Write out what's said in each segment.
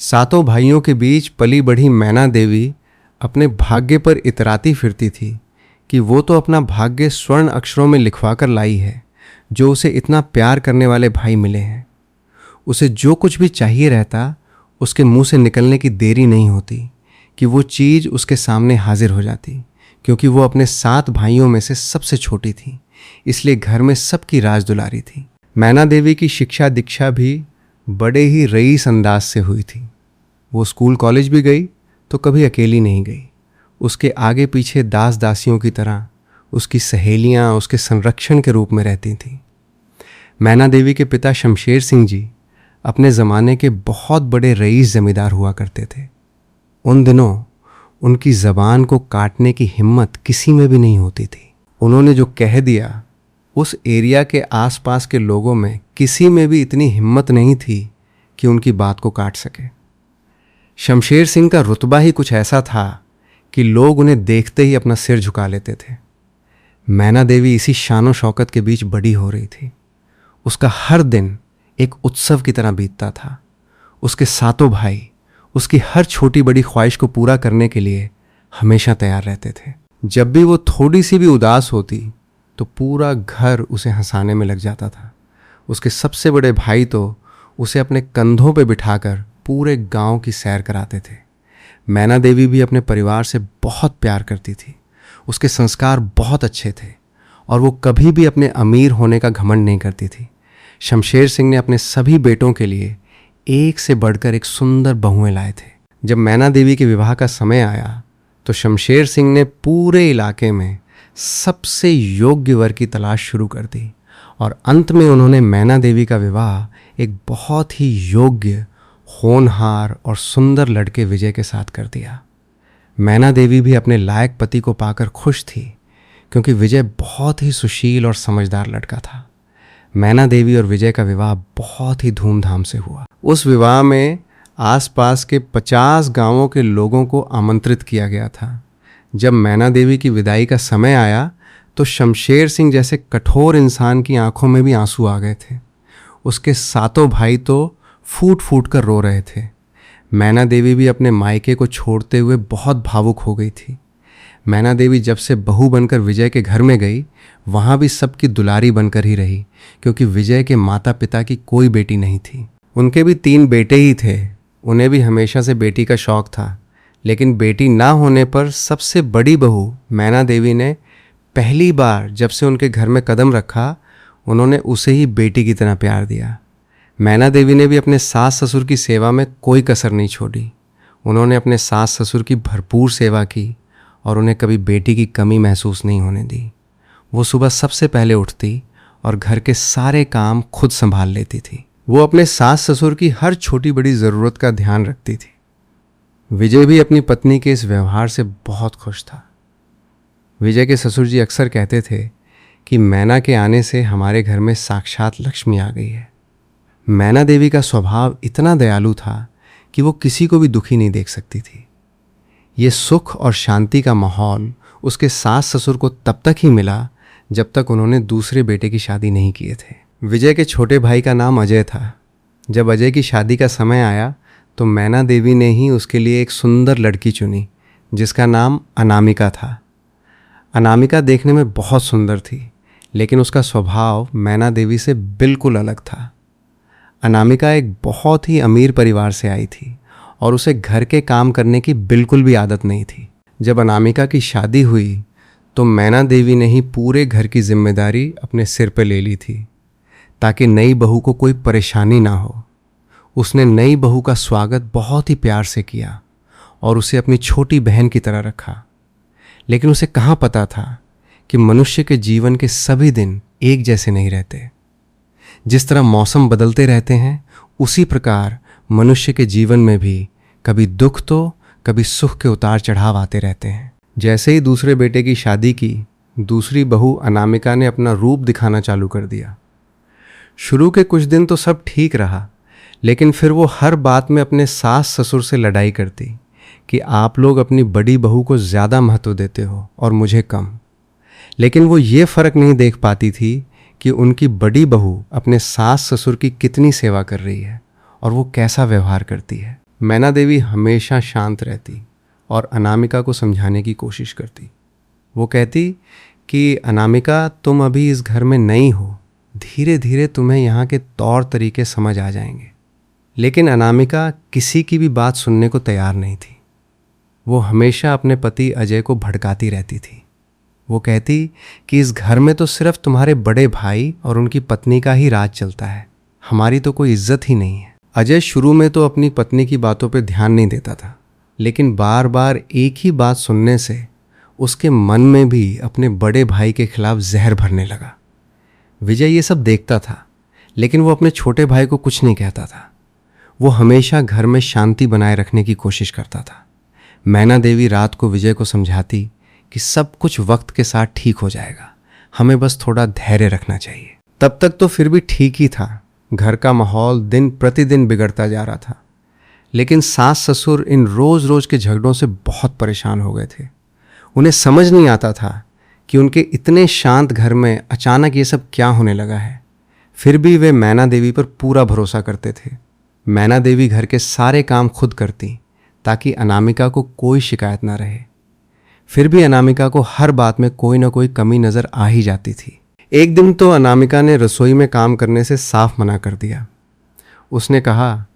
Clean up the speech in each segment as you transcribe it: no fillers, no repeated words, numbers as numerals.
सातों भाइयों के बीच पली बढ़ी मैना देवी अपने भाग्य पर इतराती फिरती थी कि वो तो अपना भाग्य स्वर्ण अक्षरों में लिखवा कर लाई है, जो उसे इतना प्यार करने वाले भाई मिले हैं। उसे जो कुछ भी चाहिए रहता, उसके मुंह से निकलने की देरी नहीं होती कि वो चीज़ उसके सामने हाजिर हो जाती, क्योंकि वो अपने 7 भाइयों में से सबसे छोटी थी, इसलिए घर में सबकी राज दुलारी थी। मैना देवी की शिक्षा दीक्षा भी बड़े ही रईस अंदाज से हुई थी। वो स्कूल कॉलेज भी गई तो कभी अकेली नहीं गई। उसके आगे पीछे दास दासियों की तरह उसकी सहेलियां उसके संरक्षण के रूप में रहती थीं। मैना देवी के पिता शमशेर सिंह जी अपने ज़माने के बहुत बड़े रईस जमींदार हुआ करते थे। उन दिनों उनकी ज़बान को काटने की हिम्मत किसी में भी नहीं होती थी। उन्होंने जो कह दिया, उस एरिया के आसपास के लोगों में किसी में भी इतनी हिम्मत नहीं थी कि उनकी बात को काट सके। शमशेर सिंह का रुतबा ही कुछ ऐसा था कि लोग उन्हें देखते ही अपना सिर झुका लेते थे। मैना देवी इसी शानो शौकत के बीच बड़ी हो रही थी। उसका हर दिन एक उत्सव की तरह बीतता था। उसके 7 भाई उसकी हर छोटी बड़ी ख्वाहिश को पूरा करने के लिए हमेशा तैयार रहते थे। जब भी वो थोड़ी सी भी उदास होती तो पूरा घर उसे हंसाने में लग जाता था। उसके सबसे बड़े भाई तो उसे अपने कंधों पे बिठाकर पूरे गांव की सैर कराते थे। मैना देवी भी अपने परिवार से बहुत प्यार करती थी। उसके संस्कार बहुत अच्छे थे और वो कभी भी अपने अमीर होने का घमंड नहीं करती थी। शमशेर सिंह ने अपने सभी बेटों के लिए एक से बढ़कर एक सुंदर बहुएं लाए थे। जब मैना देवी के विवाह का समय आया तो शमशेर सिंह ने पूरे इलाके में सबसे योग्य वर की तलाश शुरू कर दी और अंत में उन्होंने मैना देवी का विवाह एक बहुत ही योग्य, होनहार और सुंदर लड़के विजय के साथ कर दिया। मैना देवी भी अपने लायक पति को पाकर खुश थी, क्योंकि विजय बहुत ही सुशील और समझदार लड़का था। मैना देवी और विजय का विवाह बहुत ही धूमधाम से हुआ। उस विवाह में आसपास के 50 गांवों के लोगों को आमंत्रित किया गया था। जब मैना देवी की विदाई का समय आया तो शमशेर सिंह जैसे कठोर इंसान की आंखों में भी आंसू आ गए थे। उसके 7 भाई तो फूट फूट कर रो रहे थे। मैना देवी भी अपने मायके को छोड़ते हुए बहुत भावुक हो गई थी। मैना देवी जब से बहू बनकर विजय के घर में गई, वहाँ भी सबकी दुलारी बनकर ही रही, क्योंकि विजय के माता पिता की कोई बेटी नहीं थी। उनके भी 3 बेटे ही थे। उन्हें भी हमेशा से बेटी का शौक था, लेकिन बेटी ना होने पर सबसे बड़ी बहू मैना देवी ने पहली बार जब से उनके घर में कदम रखा, उन्होंने उसे ही बेटी की तरह प्यार दिया। मैना देवी ने भी अपने सास ससुर की सेवा में कोई कसर नहीं छोड़ी। उन्होंने अपने सास ससुर की भरपूर सेवा की और उन्हें कभी बेटी की कमी महसूस नहीं होने दी। वो सुबह सबसे पहले उठती और घर के सारे काम खुद संभाल लेती थी। वो अपने सास ससुर की हर छोटी बड़ी ज़रूरत का ध्यान रखती थी। विजय भी अपनी पत्नी के इस व्यवहार से बहुत खुश था। विजय के ससुर जी अक्सर कहते थे कि मैना के आने से हमारे घर में साक्षात लक्ष्मी आ गई है। मैना देवी का स्वभाव इतना दयालु था कि वो किसी को भी दुखी नहीं देख सकती थी। ये सुख और शांति का माहौल उसके सास ससुर को तब तक ही मिला जब तक उन्होंने दूसरे बेटे की शादी नहीं किए थे। विजय के छोटे भाई का नाम अजय था। जब अजय की शादी का समय आया तो मैना देवी ने ही उसके लिए एक सुंदर लड़की चुनी, जिसका नाम अनामिका था। अनामिका देखने में बहुत सुंदर थी, लेकिन उसका स्वभाव मैना देवी से बिल्कुल अलग था। अनामिका एक बहुत ही अमीर परिवार से आई थी और उसे घर के काम करने की बिल्कुल भी आदत नहीं थी। जब अनामिका की शादी हुई तो मैना देवी ने ही पूरे घर की जिम्मेदारी अपने सिर पर ले ली थी, ताकि नई बहू को कोई परेशानी ना हो। उसने नई बहू का स्वागत बहुत ही प्यार से किया और उसे अपनी छोटी बहन की तरह रखा। लेकिन उसे कहाँ पता था कि मनुष्य के जीवन के सभी दिन एक जैसे नहीं रहते। जिस तरह मौसम बदलते रहते हैं, उसी प्रकार मनुष्य के जीवन में भी कभी दुख तो कभी सुख के उतार चढ़ाव आते रहते हैं। जैसे ही दूसरे बेटे की शादी की, दूसरी बहू अनामिका ने अपना रूप दिखाना चालू कर दिया। शुरू के कुछ दिन तो सब ठीक रहा, लेकिन फिर वो हर बात में अपने सास ससुर से लड़ाई करती कि आप लोग अपनी बड़ी बहू को ज़्यादा महत्व देते हो और मुझे कम। लेकिन वो ये फ़र्क नहीं देख पाती थी कि उनकी बड़ी बहू अपने सास ससुर की कितनी सेवा कर रही है और वो कैसा व्यवहार करती है। मैना देवी हमेशा शांत रहती और अनामिका को समझाने की कोशिश करती। वो कहती कि अनामिका, तुम अभी इस घर में नई हो, धीरे धीरे तुम्हें यहाँ के तौर तरीके समझ आ जाएंगे। लेकिन अनामिका किसी की भी बात सुनने को तैयार नहीं थी। वो हमेशा अपने पति अजय को भड़काती रहती थी। वो कहती कि इस घर में तो सिर्फ तुम्हारे बड़े भाई और उनकी पत्नी का ही राज चलता है, हमारी तो कोई इज्जत ही नहीं है। अजय शुरू में तो अपनी पत्नी की बातों पर ध्यान नहीं देता था, लेकिन बार बार एक ही बात सुनने से उसके मन में भी अपने बड़े भाई के खिलाफ जहर भरने लगा। विजय ये सब देखता था, लेकिन वो अपने छोटे भाई को कुछ नहीं कहता था। वो हमेशा घर में शांति बनाए रखने की कोशिश करता था। मैना देवी रात को विजय को समझाती कि सब कुछ वक्त के साथ ठीक हो जाएगा, हमें बस थोड़ा धैर्य रखना चाहिए। तब तक तो फिर भी ठीक ही था। घर का माहौल दिन प्रतिदिन बिगड़ता जा रहा था, लेकिन सास ससुर इन रोज रोज के झगड़ों से बहुत परेशान हो गए थे। उन्हें समझ नहीं आता था कि उनके इतने शांत घर में अचानक ये सब क्या होने लगा है। फिर भी वे मैना देवी पर पूरा भरोसा करते थे। मैना देवी घर के सारे काम खुद करती ताकि अनामिका को कोई शिकायत ना रहे। फिर भी अनामिका को हर बात में कोई ना कोई कमी नजर आ ही जाती थी। एक दिन तो अनामिका ने रसोई में काम करने से साफ मना कर दिया। उसने कहा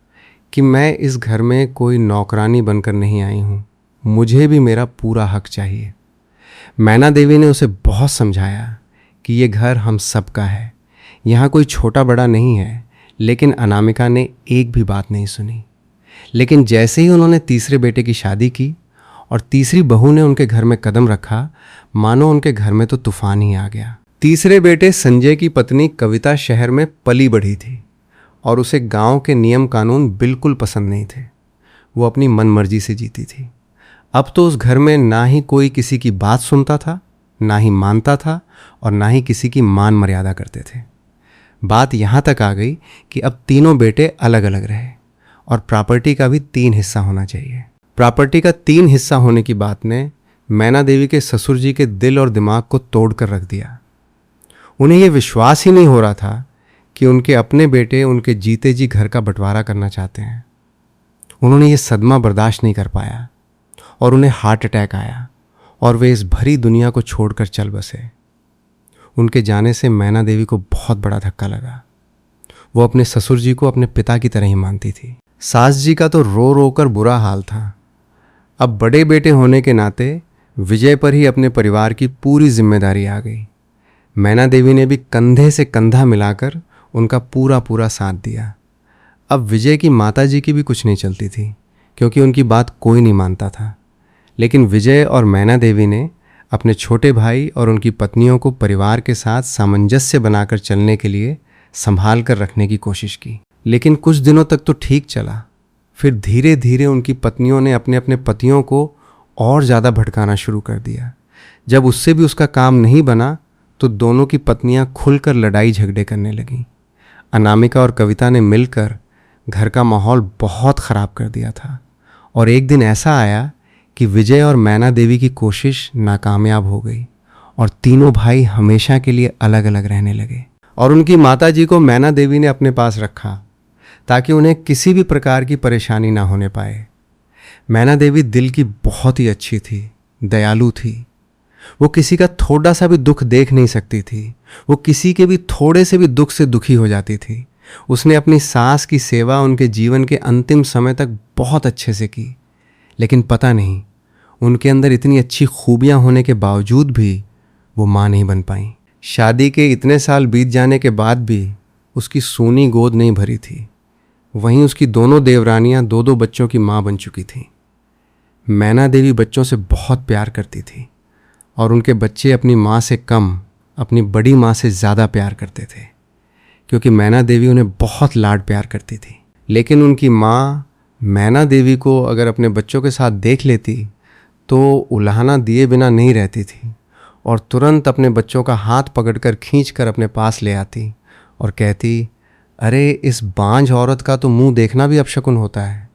कि मैं इस घर में कोई नौकरानी बनकर नहीं आई हूँ, मुझे भी मेरा पूरा हक चाहिए। मैना देवी ने उसे बहुत समझाया कि ये घर हम सबका है, यहाँ कोई छोटा बड़ा नहीं है, लेकिन अनामिका ने एक भी बात नहीं सुनी। लेकिन जैसे ही उन्होंने तीसरे बेटे की शादी की और तीसरी बहू ने उनके घर में कदम रखा, मानो उनके घर में तो तूफान ही आ गया। तीसरे बेटे संजय की पत्नी कविता शहर में पली बढ़ी थी और उसे गांव के नियम कानून बिल्कुल पसंद नहीं थे। वो अपनी मनमर्जी से जीती थी। अब तो उस घर में ना ही कोई किसी की बात सुनता था, ना ही मानता था और ना ही किसी की मान मर्यादा करते थे। बात यहाँ तक आ गई कि अब तीनों बेटे अलग अलग रहे और प्रॉपर्टी का भी 3 हिस्सा होना चाहिए। प्रॉपर्टी का 3 हिस्सा होने की बात ने मैना देवी के ससुर जी के दिल और दिमाग को तोड़ कर रख दिया। उन्हें यह विश्वास ही नहीं हो रहा था कि उनके अपने बेटे उनके जीते जी घर का बंटवारा करना चाहते हैं। उन्होंने ये सदमा बर्दाश्त नहीं कर पाया और उन्हें हार्ट अटैक आया और वे इस भरी दुनिया को छोड़कर चल बसे। उनके जाने से मैना देवी को बहुत बड़ा धक्का लगा। वो अपने ससुर जी को अपने पिता की तरह ही मानती थी। सास जी का तो रो रो कर बुरा हाल था। अब बड़े बेटे होने के नाते विजय पर ही अपने परिवार की पूरी जिम्मेदारी आ गई। मैना देवी ने भी कंधे से कंधा मिलाकर उनका पूरा पूरा साथ दिया। अब विजय की माताजी की भी कुछ नहीं चलती थी, क्योंकि उनकी बात कोई नहीं मानता था। लेकिन विजय और मैना देवी ने अपने छोटे भाई और उनकी पत्नियों को परिवार के साथ सामंजस्य बनाकर चलने के लिए संभाल कर रखने की कोशिश की। लेकिन कुछ दिनों तक तो ठीक चला। फिर धीरे धीरे उनकी पत्नियों ने अपने अपने पतियों को और ज़्यादा भड़काना शुरू कर दिया। जब उससे भी उसका काम नहीं बना तो दोनों की पत्नियां खुलकर लड़ाई झगड़े करने लगीं। अनामिका और कविता ने मिलकर घर का माहौल बहुत ख़राब कर दिया था और एक दिन ऐसा आया कि विजय और मैना देवी की कोशिश नाकामयाब हो गई और तीनों भाई हमेशा के लिए अलग अलग रहने लगे। और उनकी माताजी को मैना देवी ने अपने पास रखा ताकि उन्हें किसी भी प्रकार की परेशानी ना होने पाए। मैना देवी दिल की बहुत ही अच्छी थी, दयालु थी। वो किसी का थोड़ा सा भी दुख देख नहीं सकती थी। वो किसी के भी थोड़े से भी दुख से दुखी हो जाती थी। उसने अपनी सास की सेवा उनके जीवन के अंतिम समय तक बहुत अच्छे से की। लेकिन पता नहीं, उनके अंदर इतनी अच्छी खूबियां होने के बावजूद भी वो माँ नहीं बन पाई। शादी के इतने साल बीत जाने के बाद भी उसकी सूनी गोद नहीं भरी थी। वहीं उसकी दोनों देवरानियां 2-2 बच्चों की माँ बन चुकी थीं। मैना देवी बच्चों से बहुत प्यार करती थी और उनके बच्चे अपनी माँ से कम अपनी बड़ी माँ से ज़्यादा प्यार करते थे, क्योंकि मैना देवी उन्हें बहुत लाड प्यार करती थी। लेकिन उनकी माँ मैना देवी को अगर अपने बच्चों के साथ देख लेती तो उल्हाना दिए बिना नहीं रहती थी और तुरंत अपने बच्चों का हाथ पकड़कर खींचकर अपने पास ले आती और कहती, अरे इस बांझ औरत का तो मुंह देखना भी अपशकुन होता है।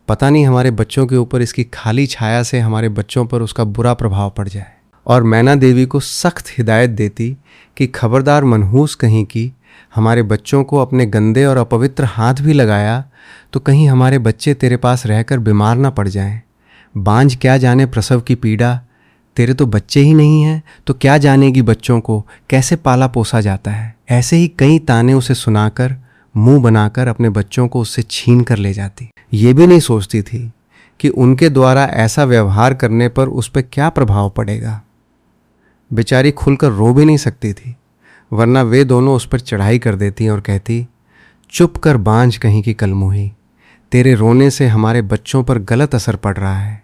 पता नहीं हमारे बच्चों के ऊपर इसकी खाली छाया से हमारे बच्चों पर उसका बुरा प्रभाव पड़ जाए। और मैना देवी को सख्त हिदायत देती कि खबरदार मनहूस कहीं की हमारे बच्चों को अपने गंदे और अपवित्र हाथ भी लगाया तो कहीं हमारे बच्चे तेरे पास रहकर बीमार ना पड़ जाएं। बांझ क्या जाने प्रसव की पीड़ा, तेरे तो बच्चे ही नहीं हैं तो क्या जानेगी बच्चों को कैसे पाला पोसा जाता है। ऐसे ही कई ताने उसे सुनाकर मुंह बनाकर अपने बच्चों को उससे छीन कर ले जाती। ये भी नहीं सोचती थी कि उनके द्वारा ऐसा व्यवहार करने पर उस पर क्या प्रभाव पड़ेगा। बेचारी खुलकर रो भी नहीं सकती थी, वरना वे दोनों उस पर चढ़ाई कर देती और कहती, चुप कर बांझ कहीं की कलमुही, तेरे रोने से हमारे बच्चों पर गलत असर पड़ रहा है।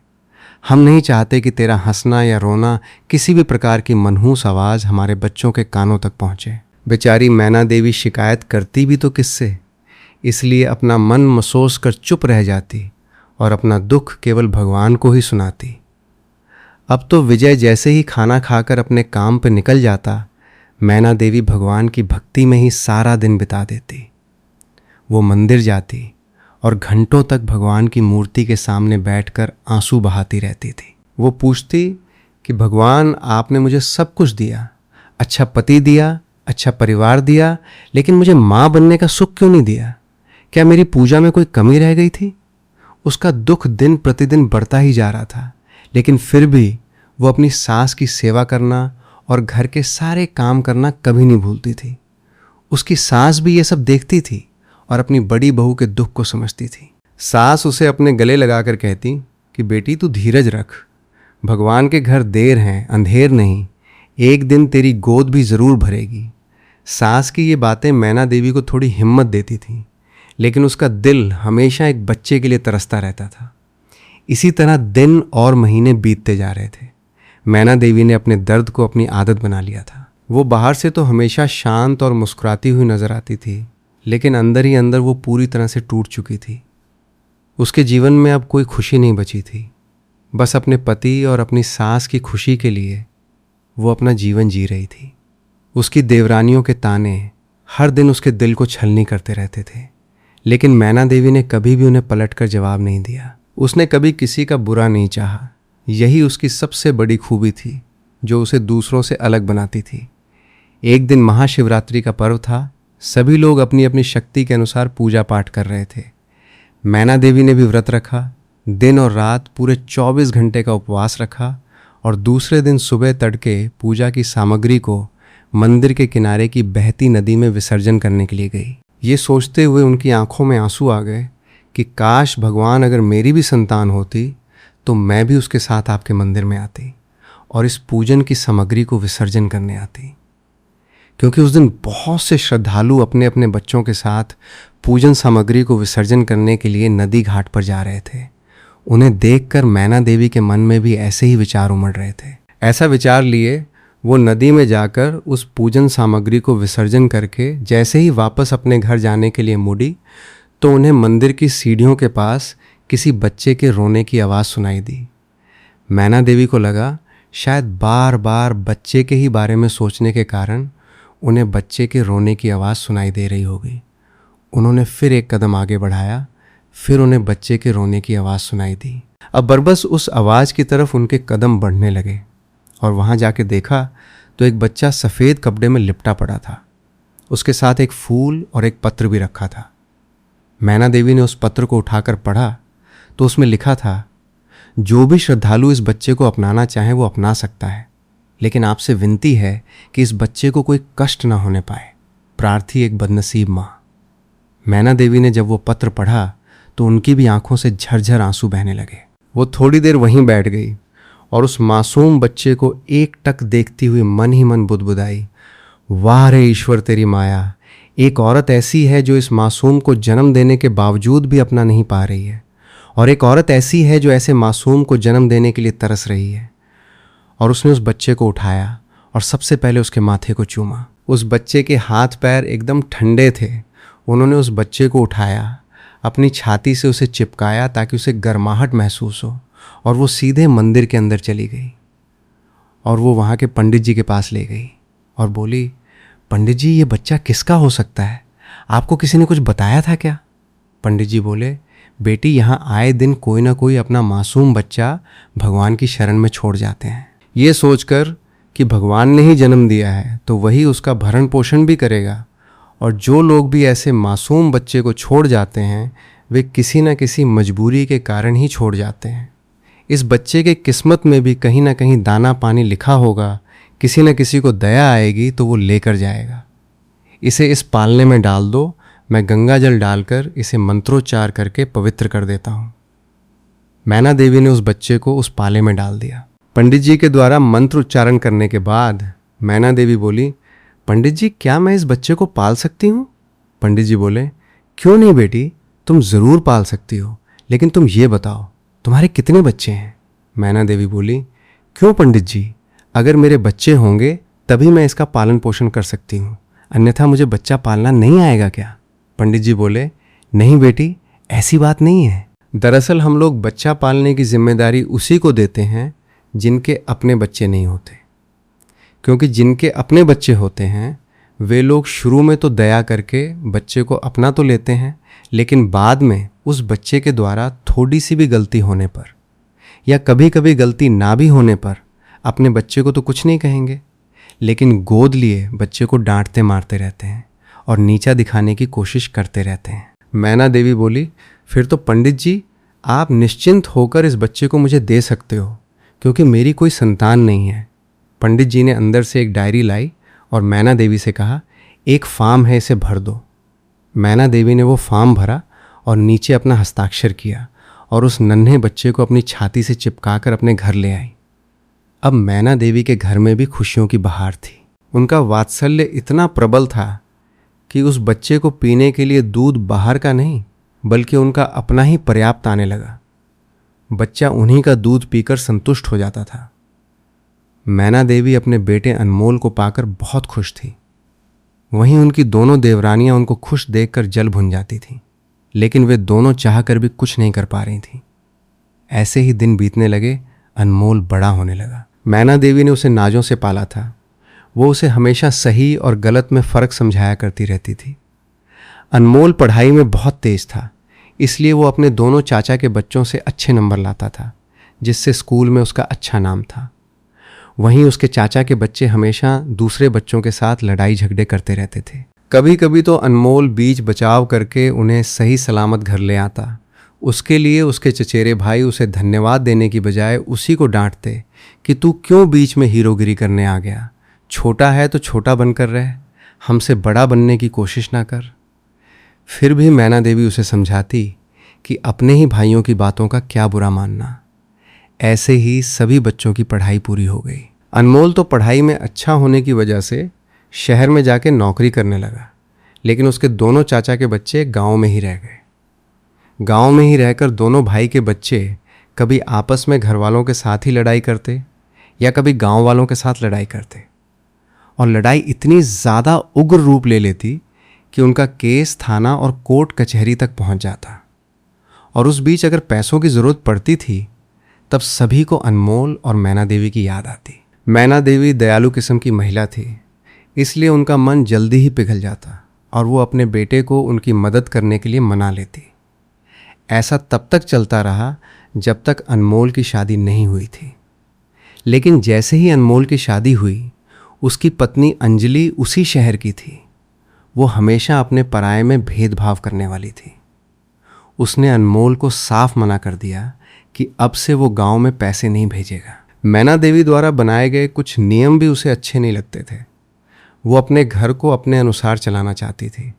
हम नहीं चाहते कि तेरा हंसना या रोना किसी भी प्रकार की मनहूस आवाज़ हमारे बच्चों के कानों तक पहुँचे। बेचारी मैना देवी शिकायत करती भी तो किससे, इसलिए अपना मन मसोस कर चुप रह जाती और अपना दुख केवल भगवान को ही सुनाती। अब तो विजय जैसे ही खाना खाकर अपने काम पर निकल जाता, मैना देवी भगवान की भक्ति में ही सारा दिन बिता देती। वो मंदिर जाती और घंटों तक भगवान की मूर्ति के सामने बैठकर आंसू बहाती रहती थी। वो पूछती कि भगवान, आपने मुझे सब कुछ दिया, अच्छा पति दिया, अच्छा परिवार दिया, लेकिन मुझे माँ बनने का सुख क्यों नहीं दिया? क्या मेरी पूजा में कोई कमी रह गई थी? उसका दुख दिन प्रतिदिन बढ़ता ही जा रहा था, लेकिन फिर भी वो अपनी सास की सेवा करना और घर के सारे काम करना कभी नहीं भूलती थी। उसकी सास भी ये सब देखती थी और अपनी बड़ी बहू के दुख को समझती थी। सास उसे अपने गले लगाकर कहती कि बेटी तू धीरज रख, भगवान के घर देर हैं अंधेर नहीं, एक दिन तेरी गोद भी ज़रूर भरेगी। सास की ये बातें मैना देवी को थोड़ी हिम्मत देती थी, लेकिन उसका दिल हमेशा एक बच्चे के लिए तरसता रहता था। इसी तरह दिन और महीने बीतते जा रहे थे। मैना देवी ने अपने दर्द को अपनी आदत बना लिया था। वो बाहर से तो हमेशा शांत और मुस्कुराती हुई नजर आती थी, लेकिन अंदर ही अंदर वो पूरी तरह से टूट चुकी थी। उसके जीवन में अब कोई खुशी नहीं बची थी। बस अपने पति और अपनी सास की खुशी के लिए वो अपना जीवन जी रही थी। उसकी देवरानियों के ताने हर दिन उसके दिल को छलनी करते रहते थे, लेकिन मैना देवी ने कभी भी उन्हें पलटकर जवाब नहीं दिया। उसने कभी किसी का बुरा नहीं चाहा। यही उसकी सबसे बड़ी खूबी थी जो उसे दूसरों से अलग बनाती थी। एक दिन महाशिवरात्रि का पर्व था। सभी लोग अपनी अपनी शक्ति के अनुसार पूजा पाठ कर रहे थे। मैना देवी ने भी व्रत रखा, दिन और रात पूरे 24 घंटे का उपवास रखा और दूसरे दिन सुबह तड़के पूजा की सामग्री को मंदिर के किनारे की बहती नदी में विसर्जन करने के लिए गई। ये सोचते हुए उनकी आंखों में आंसू आ गए कि काश भगवान, अगर मेरी भी संतान होती तो मैं भी उसके साथ आपके मंदिर में आती और इस पूजन की सामग्री को विसर्जन करने आती। क्योंकि उस दिन बहुत से श्रद्धालु अपने अपने बच्चों के साथ पूजन सामग्री को विसर्जन करने के लिए नदी घाट पर जा रहे थे। उन्हें देखकर मैना देवी के मन में भी ऐसे ही विचार उमड़ रहे थे। ऐसा विचार लिए वो नदी में जाकर उस पूजन सामग्री को विसर्जन करके जैसे ही वापस अपने घर जाने के लिए मुड़ी तो उन्हें मंदिर की सीढ़ियों के पास किसी बच्चे के रोने की आवाज़ सुनाई दी। मैना देवी को लगा शायद बार बार बच्चे के ही बारे में सोचने के कारण उन्हें बच्चे के रोने की आवाज़ सुनाई दे रही होगी। उन्होंने फिर एक कदम आगे बढ़ाया, फिर उन्हें बच्चे के रोने की आवाज़ सुनाई दी। अब बरबस उस आवाज़ की तरफ उनके कदम बढ़ने लगे और वहाँ जाके देखा तो एक बच्चा सफ़ेद कपड़े में लिपटा पड़ा था। उसके साथ एक फूल और एक पत्र भी रखा था। मैना देवी ने उस पत्र को उठाकर पढ़ा तो उसमें लिखा था, जो भी श्रद्धालु इस बच्चे को अपनाना चाहे वो अपना सकता है, लेकिन आपसे विनती है कि इस बच्चे को कोई कष्ट ना होने पाए। प्रार्थी एक बदनसीब माँ। मैना देवी ने जब वो पत्र पढ़ा तो उनकी भी आंखों से झरझर आंसू बहने लगे। वो थोड़ी देर वहीं बैठ गई और उस मासूम बच्चे को एकटक देखती हुई मन ही मन बुदबुदाई, वाह रे ईश्वर तेरी माया, एक औरत ऐसी है जो इस मासूम को जन्म देने के बावजूद भी अपना नहीं पा रही है, और एक औरत ऐसी है जो ऐसे मासूम को जन्म देने के लिए तरस रही है। और उसने उस बच्चे को उठाया और सबसे पहले उसके माथे को चूमा। उस बच्चे के हाथ पैर एकदम ठंडे थे। उन्होंने उस बच्चे को उठाया, अपनी छाती से उसे चिपकाया ताकि उसे गर्माहट महसूस हो, और वो सीधे मंदिर के अंदर चली गई और वो वहाँ के पंडित जी के पास ले गई और बोली, पंडित जी ये बच्चा किसका हो सकता है? आपको किसी ने कुछ बताया था क्या? पंडित जी बोले, बेटी यहाँ आए दिन कोई ना कोई अपना मासूम बच्चा भगवान की शरण में छोड़ जाते हैं। ये सोचकर कि भगवान ने ही जन्म दिया है तो वही उसका भरण पोषण भी करेगा और जो लोग भी ऐसे मासूम बच्चे को छोड़ जाते हैं वे किसी न किसी मजबूरी के कारण ही छोड़ जाते हैं। इस बच्चे के किस्मत में भी कहीं ना कहीं दाना पानी लिखा होगा, किसी न किसी को दया आएगी तो वो लेकर जाएगा। इसे इस पालने में डाल दो, मैं गंगा जल डालकर इसे मंत्रोच्चार करके पवित्र कर देता हूँ। मैना देवी ने उस बच्चे को उस पाले में डाल दिया। पंडित जी के द्वारा मंत्र उच्चारण करने के बाद मैना देवी बोली, पंडित जी क्या मैं इस बच्चे को पाल सकती हूँ? पंडित जी बोले, क्यों नहीं बेटी, तुम ज़रूर पाल सकती हो, लेकिन तुम ये बताओ तुम्हारे कितने बच्चे हैं? मैना देवी बोली, क्यों पंडित जी, अगर मेरे बच्चे होंगे तभी मैं इसका पालन पोषण कर सकती हूँ, अन्यथा मुझे बच्चा पालना नहीं आएगा क्या? पंडित जी बोले, नहीं बेटी, ऐसी बात नहीं है। दरअसल हम लोग बच्चा पालने की जिम्मेदारी उसी को देते हैं जिनके अपने बच्चे नहीं होते, क्योंकि जिनके अपने बच्चे होते हैं वे लोग शुरू में तो दया करके बच्चे को अपना तो लेते हैं, लेकिन बाद में उस बच्चे के द्वारा थोड़ी सी भी गलती होने पर या कभी कभी गलती ना भी होने पर अपने बच्चे को तो कुछ नहीं कहेंगे, लेकिन गोद लिए बच्चे को डांटते मारते रहते हैं और नीचा दिखाने की कोशिश करते रहते हैं। मैना देवी बोली, फिर तो पंडित जी आप निश्चिंत होकर इस बच्चे को मुझे दे सकते हो, क्योंकि मेरी कोई संतान नहीं है। पंडित जी ने अंदर से एक डायरी लाई और मैना देवी से कहा, एक फॉर्म है, इसे भर दो। मैना देवी ने वो फॉर्म भरा और नीचे अपना हस्ताक्षर किया और उस नन्हे बच्चे को अपनी छाती से चिपकाकर अपने घर ले आई। अब मैना देवी के घर में भी खुशियों की बहार थी। उनका वात्सल्य इतना प्रबल था कि उस बच्चे को पीने के लिए दूध बाहर का नहीं बल्कि उनका अपना ही पर्याप्त आने लगा। बच्चा उन्हीं का दूध पीकर संतुष्ट हो जाता था। मैना देवी अपने बेटे अनमोल को पाकर बहुत खुश थी। वहीं उनकी दोनों देवरानियां उनको खुश देखकर जल भुन जाती थीं, लेकिन वे दोनों चाहकर भी कुछ नहीं कर पा रही थीं। ऐसे ही दिन बीतने लगे। अनमोल बड़ा होने लगा। मैना देवी ने उसे नाजों से पाला था। वो उसे हमेशा सही और गलत में फ़र्क समझाया करती रहती थी। अनमोल पढ़ाई में बहुत तेज था, इसलिए वो अपने दोनों चाचा के बच्चों से अच्छे नंबर लाता था, जिससे स्कूल में उसका अच्छा नाम था। वहीं उसके चाचा के बच्चे हमेशा दूसरे बच्चों के साथ लड़ाई झगड़े करते रहते थे। कभी कभी तो अनमोल बीच बचाव करके उन्हें सही सलामत घर ले आता। उसके लिए उसके चचेरे भाई उसे धन्यवाद देने की बजाय उसी को डांटते कि तू क्यों बीच में हीरोगिरी करने आ गया, छोटा है तो छोटा बनकर रह, हमसे बड़ा बनने की कोशिश ना कर। फिर भी मैना देवी उसे समझाती कि अपने ही भाइयों की बातों का क्या बुरा मानना। ऐसे ही सभी बच्चों की पढ़ाई पूरी हो गई। अनमोल तो पढ़ाई में अच्छा होने की वजह से शहर में जाके नौकरी करने लगा, लेकिन उसके दोनों चाचा के बच्चे गांव में ही रह गए। गांव में ही रहकर दोनों भाई के बच्चे कभी आपस में घर वालों के साथ ही लड़ाई करते या कभी गांव वालों के साथ लड़ाई करते, और लड़ाई इतनी ज़्यादा उग्र रूप ले लेती कि उनका केस थाना और कोर्ट कचहरी तक पहुंच जाता। और उस बीच अगर पैसों की ज़रूरत पड़ती थी तब सभी को अनमोल और मैना देवी की याद आती। मैना देवी दयालु किस्म की महिला थी, इसलिए उनका मन जल्दी ही पिघल जाता और वो अपने बेटे को उनकी मदद करने के लिए मना लेती। ऐसा तब तक चलता रहा जब तक अनमोल की शादी नहीं हुई थी। लेकिन जैसे ही अनमोल की शादी हुई, उसकी पत्नी अंजलि उसी शहर की थी। वो हमेशा अपने पराये में भेदभाव करने वाली थी। उसने अनमोल को साफ मना कर दिया कि अब से वो गांव में पैसे नहीं भेजेगा। मैना देवी द्वारा बनाए गए कुछ नियम भी उसे अच्छे नहीं लगते थे। वो अपने घर को अपने अनुसार चलाना चाहती थी,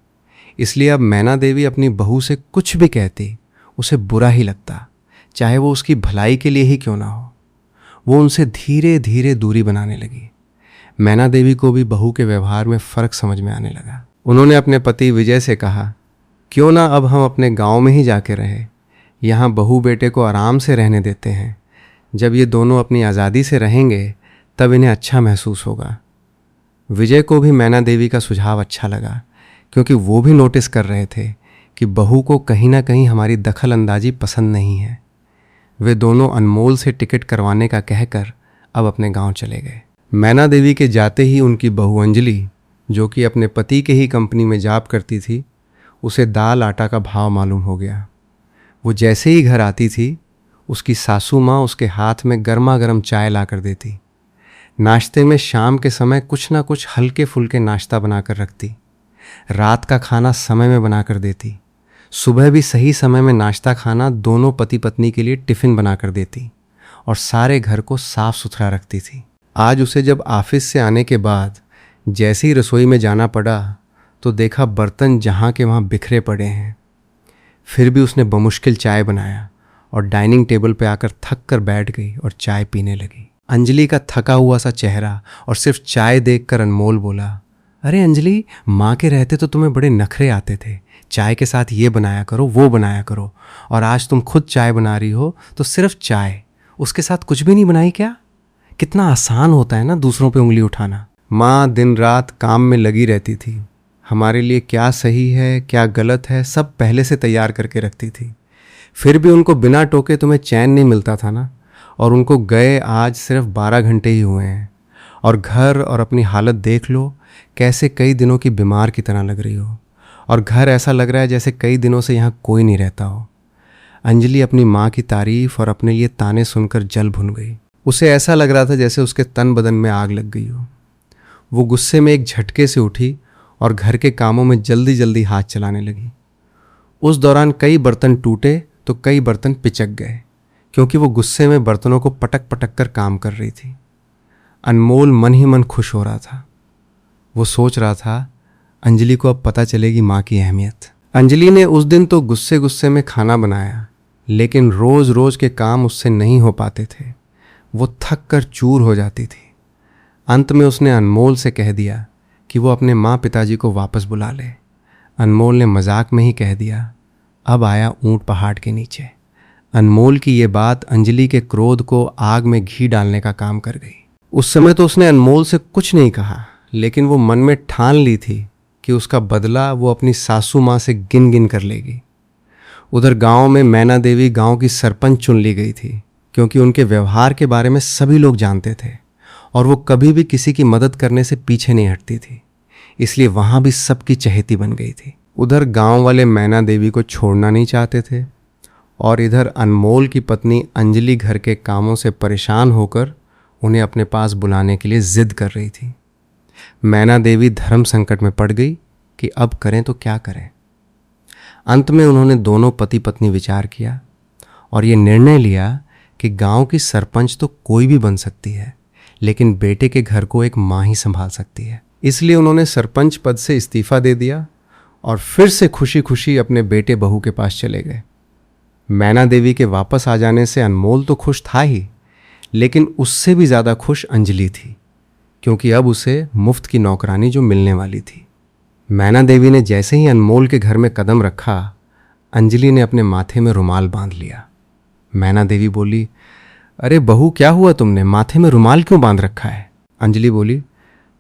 इसलिए अब मैना देवी अपनी बहू से कुछ भी कहती उसे बुरा ही लगता, चाहे वो उसकी भलाई के लिए ही क्यों ना हो। वो उनसे धीरे धीरे दूरी बनाने लगी। मैना देवी को भी बहू के व्यवहार में फ़र्क समझ में आने लगा। उन्होंने अपने पति विजय से कहा, क्यों ना अब हम अपने गांव में ही जाके रहे, यहाँ बहू बेटे को आराम से रहने देते हैं। जब ये दोनों अपनी आज़ादी से रहेंगे तब इन्हें अच्छा महसूस होगा। विजय को भी मैना देवी का सुझाव अच्छा लगा, क्योंकि वो भी नोटिस कर रहे थे कि बहू को कहीं ना कहीं हमारी दखल अंदाजी पसंद नहीं है। वे दोनों अनमोल से टिकट करवाने का कहकर अब अपने गांव चले गए। मैना देवी के जाते ही उनकी बहू अंजलि, जो कि अपने पति के ही कंपनी में जॉब करती थी, उसे दाल आटा का भाव मालूम हो गया। वो जैसे ही घर आती थी, उसकी सासू माँ उसके हाथ में गर्मा गर्म चाय ला कर देती। नाश्ते में शाम के समय कुछ ना कुछ हल्के फुल्के नाश्ता बनाकर रखती, रात का खाना समय में बना कर देती, सुबह भी सही समय में नाश्ता खाना दोनों पति पत्नी के लिए टिफ़िन बना कर देती और सारे घर को साफ सुथरा रखती थी। आज उसे जब ऑफिस से आने के बाद जैसे ही रसोई में जाना पड़ा तो देखा बर्तन जहाँ के वहाँ बिखरे पड़े हैं। फिर भी उसने बमुश्किल चाय बनाया और डाइनिंग टेबल पे आकर थक कर बैठ गई और चाय पीने लगी। अंजलि का थका हुआ सा चेहरा और सिर्फ चाय देखकर अनमोल बोला, अरे अंजलि, माँ के रहते तो तुम्हें बड़े नखरे आते थे, चाय के साथ ये बनाया करो वो बनाया करो, और आज तुम खुद चाय बना रही हो तो सिर्फ चाय, उसके साथ कुछ भी नहीं बनाई क्या? कितना आसान होता है ना दूसरों पे उंगली उठाना। माँ दिन रात काम में लगी रहती थी, हमारे लिए क्या सही है क्या गलत है सब पहले से तैयार करके रखती थी। फिर भी उनको बिना टोके तुम्हें चैन नहीं मिलता था ना, और उनको गए आज सिर्फ 12 घंटे ही हुए हैं, और घर और अपनी हालत देख लो, कैसे कई दिनों की बीमार की तरह लग रही हो, और घर ऐसा लग रहा है जैसे कई दिनों से यहाँ कोई नहीं रहता हो। अंजलि अपनी माँ की तारीफ और अपने ये ताने सुनकर जल भुन गई। उसे ऐसा लग रहा था जैसे उसके तन बदन में आग लग गई हो। वो गुस्से में एक झटके से उठी और घर के कामों में जल्दी जल्दी हाथ चलाने लगी। उस दौरान कई बर्तन टूटे तो कई बर्तन पिचक गए, क्योंकि वो गुस्से में बर्तनों को पटक पटक कर काम कर रही थी। अनमोल मन ही मन खुश हो रहा था। वो सोच रहा था अंजलि को अब पता चलेगी माँ की अहमियत। अंजलि ने उस दिन तो गुस्से गुस्से में खाना बनाया, लेकिन रोज़ रोज़ के काम उससे नहीं हो पाते थे। वो थक कर चूर हो जाती थी। अंत में उसने अनमोल से कह दिया कि वो अपने माँ पिताजी को वापस बुला ले। अनमोल ने मजाक में ही कह दिया, अब आया ऊंट पहाड़ के नीचे। अनमोल की ये बात अंजलि के क्रोध को आग में घी डालने का काम कर गई। उस समय तो उसने अनमोल से कुछ नहीं कहा, लेकिन वो मन में ठान ली थी कि उसका बदला वो अपनी सासू माँ से गिन गिन कर लेगी। उधर गांव में मैना देवी गांव की सरपंच चुन ली गई थी, क्योंकि उनके व्यवहार के बारे में सभी लोग जानते थे और वो कभी भी किसी की मदद करने से पीछे नहीं हटती थी, इसलिए वहाँ भी सबकी चहेती बन गई थी। उधर गांव वाले मैना देवी को छोड़ना नहीं चाहते थे, और इधर अनमोल की पत्नी अंजलि घर के कामों से परेशान होकर उन्हें अपने पास बुलाने के लिए जिद कर रही थी। मैना देवी धर्म संकट में पड़ गई कि अब करें तो क्या करें। अंत में उन्होंने दोनों पति पत्नी विचार किया और ये निर्णय लिया कि गांव की सरपंच तो कोई भी बन सकती है, लेकिन बेटे के घर को एक माँ ही संभाल सकती है। इसलिए उन्होंने सरपंच पद से इस्तीफा दे दिया और फिर से खुशी खुशी अपने बेटे बहू के पास चले गए। मैना देवी के वापस आ जाने से अनमोल तो खुश था ही, लेकिन उससे भी ज़्यादा खुश अंजलि थी, क्योंकि अब उसे मुफ्त की नौकरानी जो मिलने वाली थी। मैना देवी ने जैसे ही अनमोल के घर में कदम रखा, अंजलि ने अपने माथे में रुमाल बांध लिया। मैना देवी बोली, अरे बहू, क्या हुआ तुमने, माथे में रुमाल क्यों बांध रखा है? अंजलि बोली,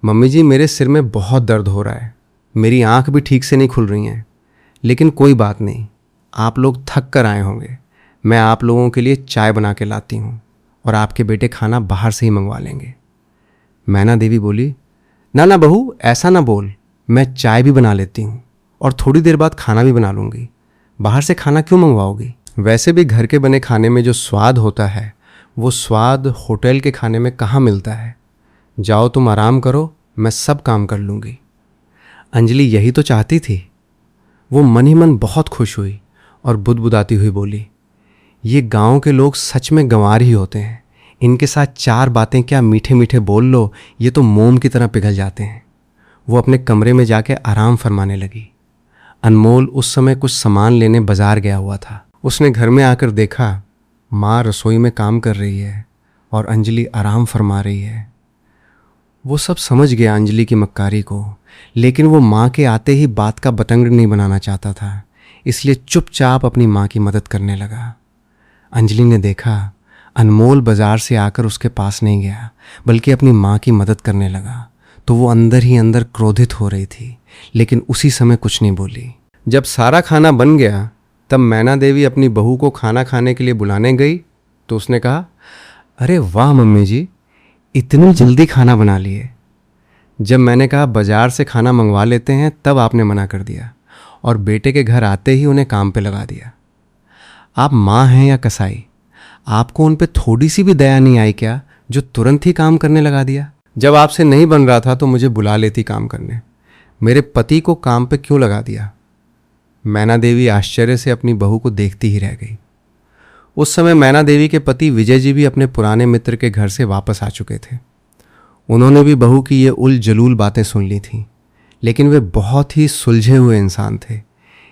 मम्मी जी, मेरे सिर में बहुत दर्द हो रहा है, मेरी आंख भी ठीक से नहीं खुल रही हैं, लेकिन कोई बात नहीं, आप लोग थक कर आए होंगे, मैं आप लोगों के लिए चाय बना के लाती हूँ और आपके बेटे खाना बाहर से ही मंगवा लेंगे। मैना देवी बोली, ना ना बहू, ऐसा ना बोल, मैं चाय भी बना लेती हूँ और थोड़ी देर बाद खाना भी बना लूँगी, बाहर से खाना क्यों मंगवाओगी? वैसे भी घर के बने खाने में जो स्वाद होता है वो स्वाद होटल के खाने में कहाँ मिलता है। जाओ तुम आराम करो, मैं सब काम कर लूँगी। अंजलि यही तो चाहती थी। वो मन ही मन बहुत खुश हुई और बुदबुदाती हुई बोली, ये गांव के लोग सच में गंवार ही होते हैं, इनके साथ चार बातें क्या मीठे मीठे बोल लो, ये तो मोम की तरह पिघल जाते हैं। वो अपने कमरे में जाके आराम फरमाने लगी। अनमोल उस समय कुछ सामान लेने बाजार गया हुआ था। उसने घर में आकर देखा माँ रसोई में काम कर रही है और अंजलि आराम फरमा रही है। वो सब समझ गया अंजलि की मक्कारी को, लेकिन वो माँ के आते ही बात का बतंगड़ नहीं बनाना चाहता था, इसलिए चुपचाप अपनी माँ की मदद करने लगा। अंजलि ने देखा अनमोल बाजार से आकर उसके पास नहीं गया, बल्कि अपनी माँ की मदद करने लगा, तो वो अंदर ही अंदर क्रोधित हो रही थी, लेकिन उसी समय कुछ नहीं बोली। जब सारा खाना बन गया तब मैना देवी अपनी बहू को खाना खाने के लिए बुलाने गई तो उसने कहा, अरे वाह मम्मी जी, इतनी जल्दी खाना बना लिए। जब मैंने कहा बाजार से खाना मंगवा लेते हैं तब आपने मना कर दिया और बेटे के घर आते ही उन्हें काम पे लगा दिया। आप माँ हैं या कसाई, आपको उन पे थोड़ी सी भी दया नहीं आई क्या, जो तुरंत ही काम करने लगा दिया? जब आपसे नहीं बन रहा था तो मुझे बुला लेती काम करने, मेरे पति को काम पे क्यों लगा दिया? मैना देवी आश्चर्य से अपनी बहू को देखती ही रह गई। उस समय मैना देवी के पति विजय जी भी अपने पुराने मित्र के घर से वापस आ चुके थे। उन्होंने भी बहू की ये उल जलूल बातें सुन ली थीं, लेकिन वे बहुत ही सुलझे हुए इंसान थे,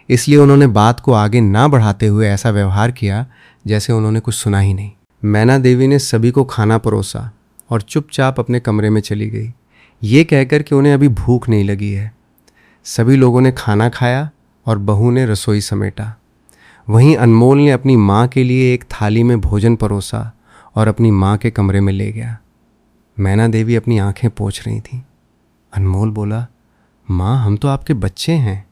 इसलिए उन्होंने बात को आगे ना बढ़ाते हुए ऐसा व्यवहार किया जैसे उन्होंने कुछ सुना ही नहीं। मैना देवी ने सभी को खाना परोसा और चुपचाप अपने कमरे में चली गई, ये कहकर कि उन्हें अभी भूख नहीं लगी है। सभी लोगों ने खाना खाया और बहू ने रसोई समेटा। वहीं अनमोल ने अपनी माँ के लिए एक थाली में भोजन परोसा और अपनी माँ के कमरे में ले गया। मैना देवी अपनी आंखें पोंछ रही थी। अनमोल बोला, माँ हम तो आपके बच्चे हैं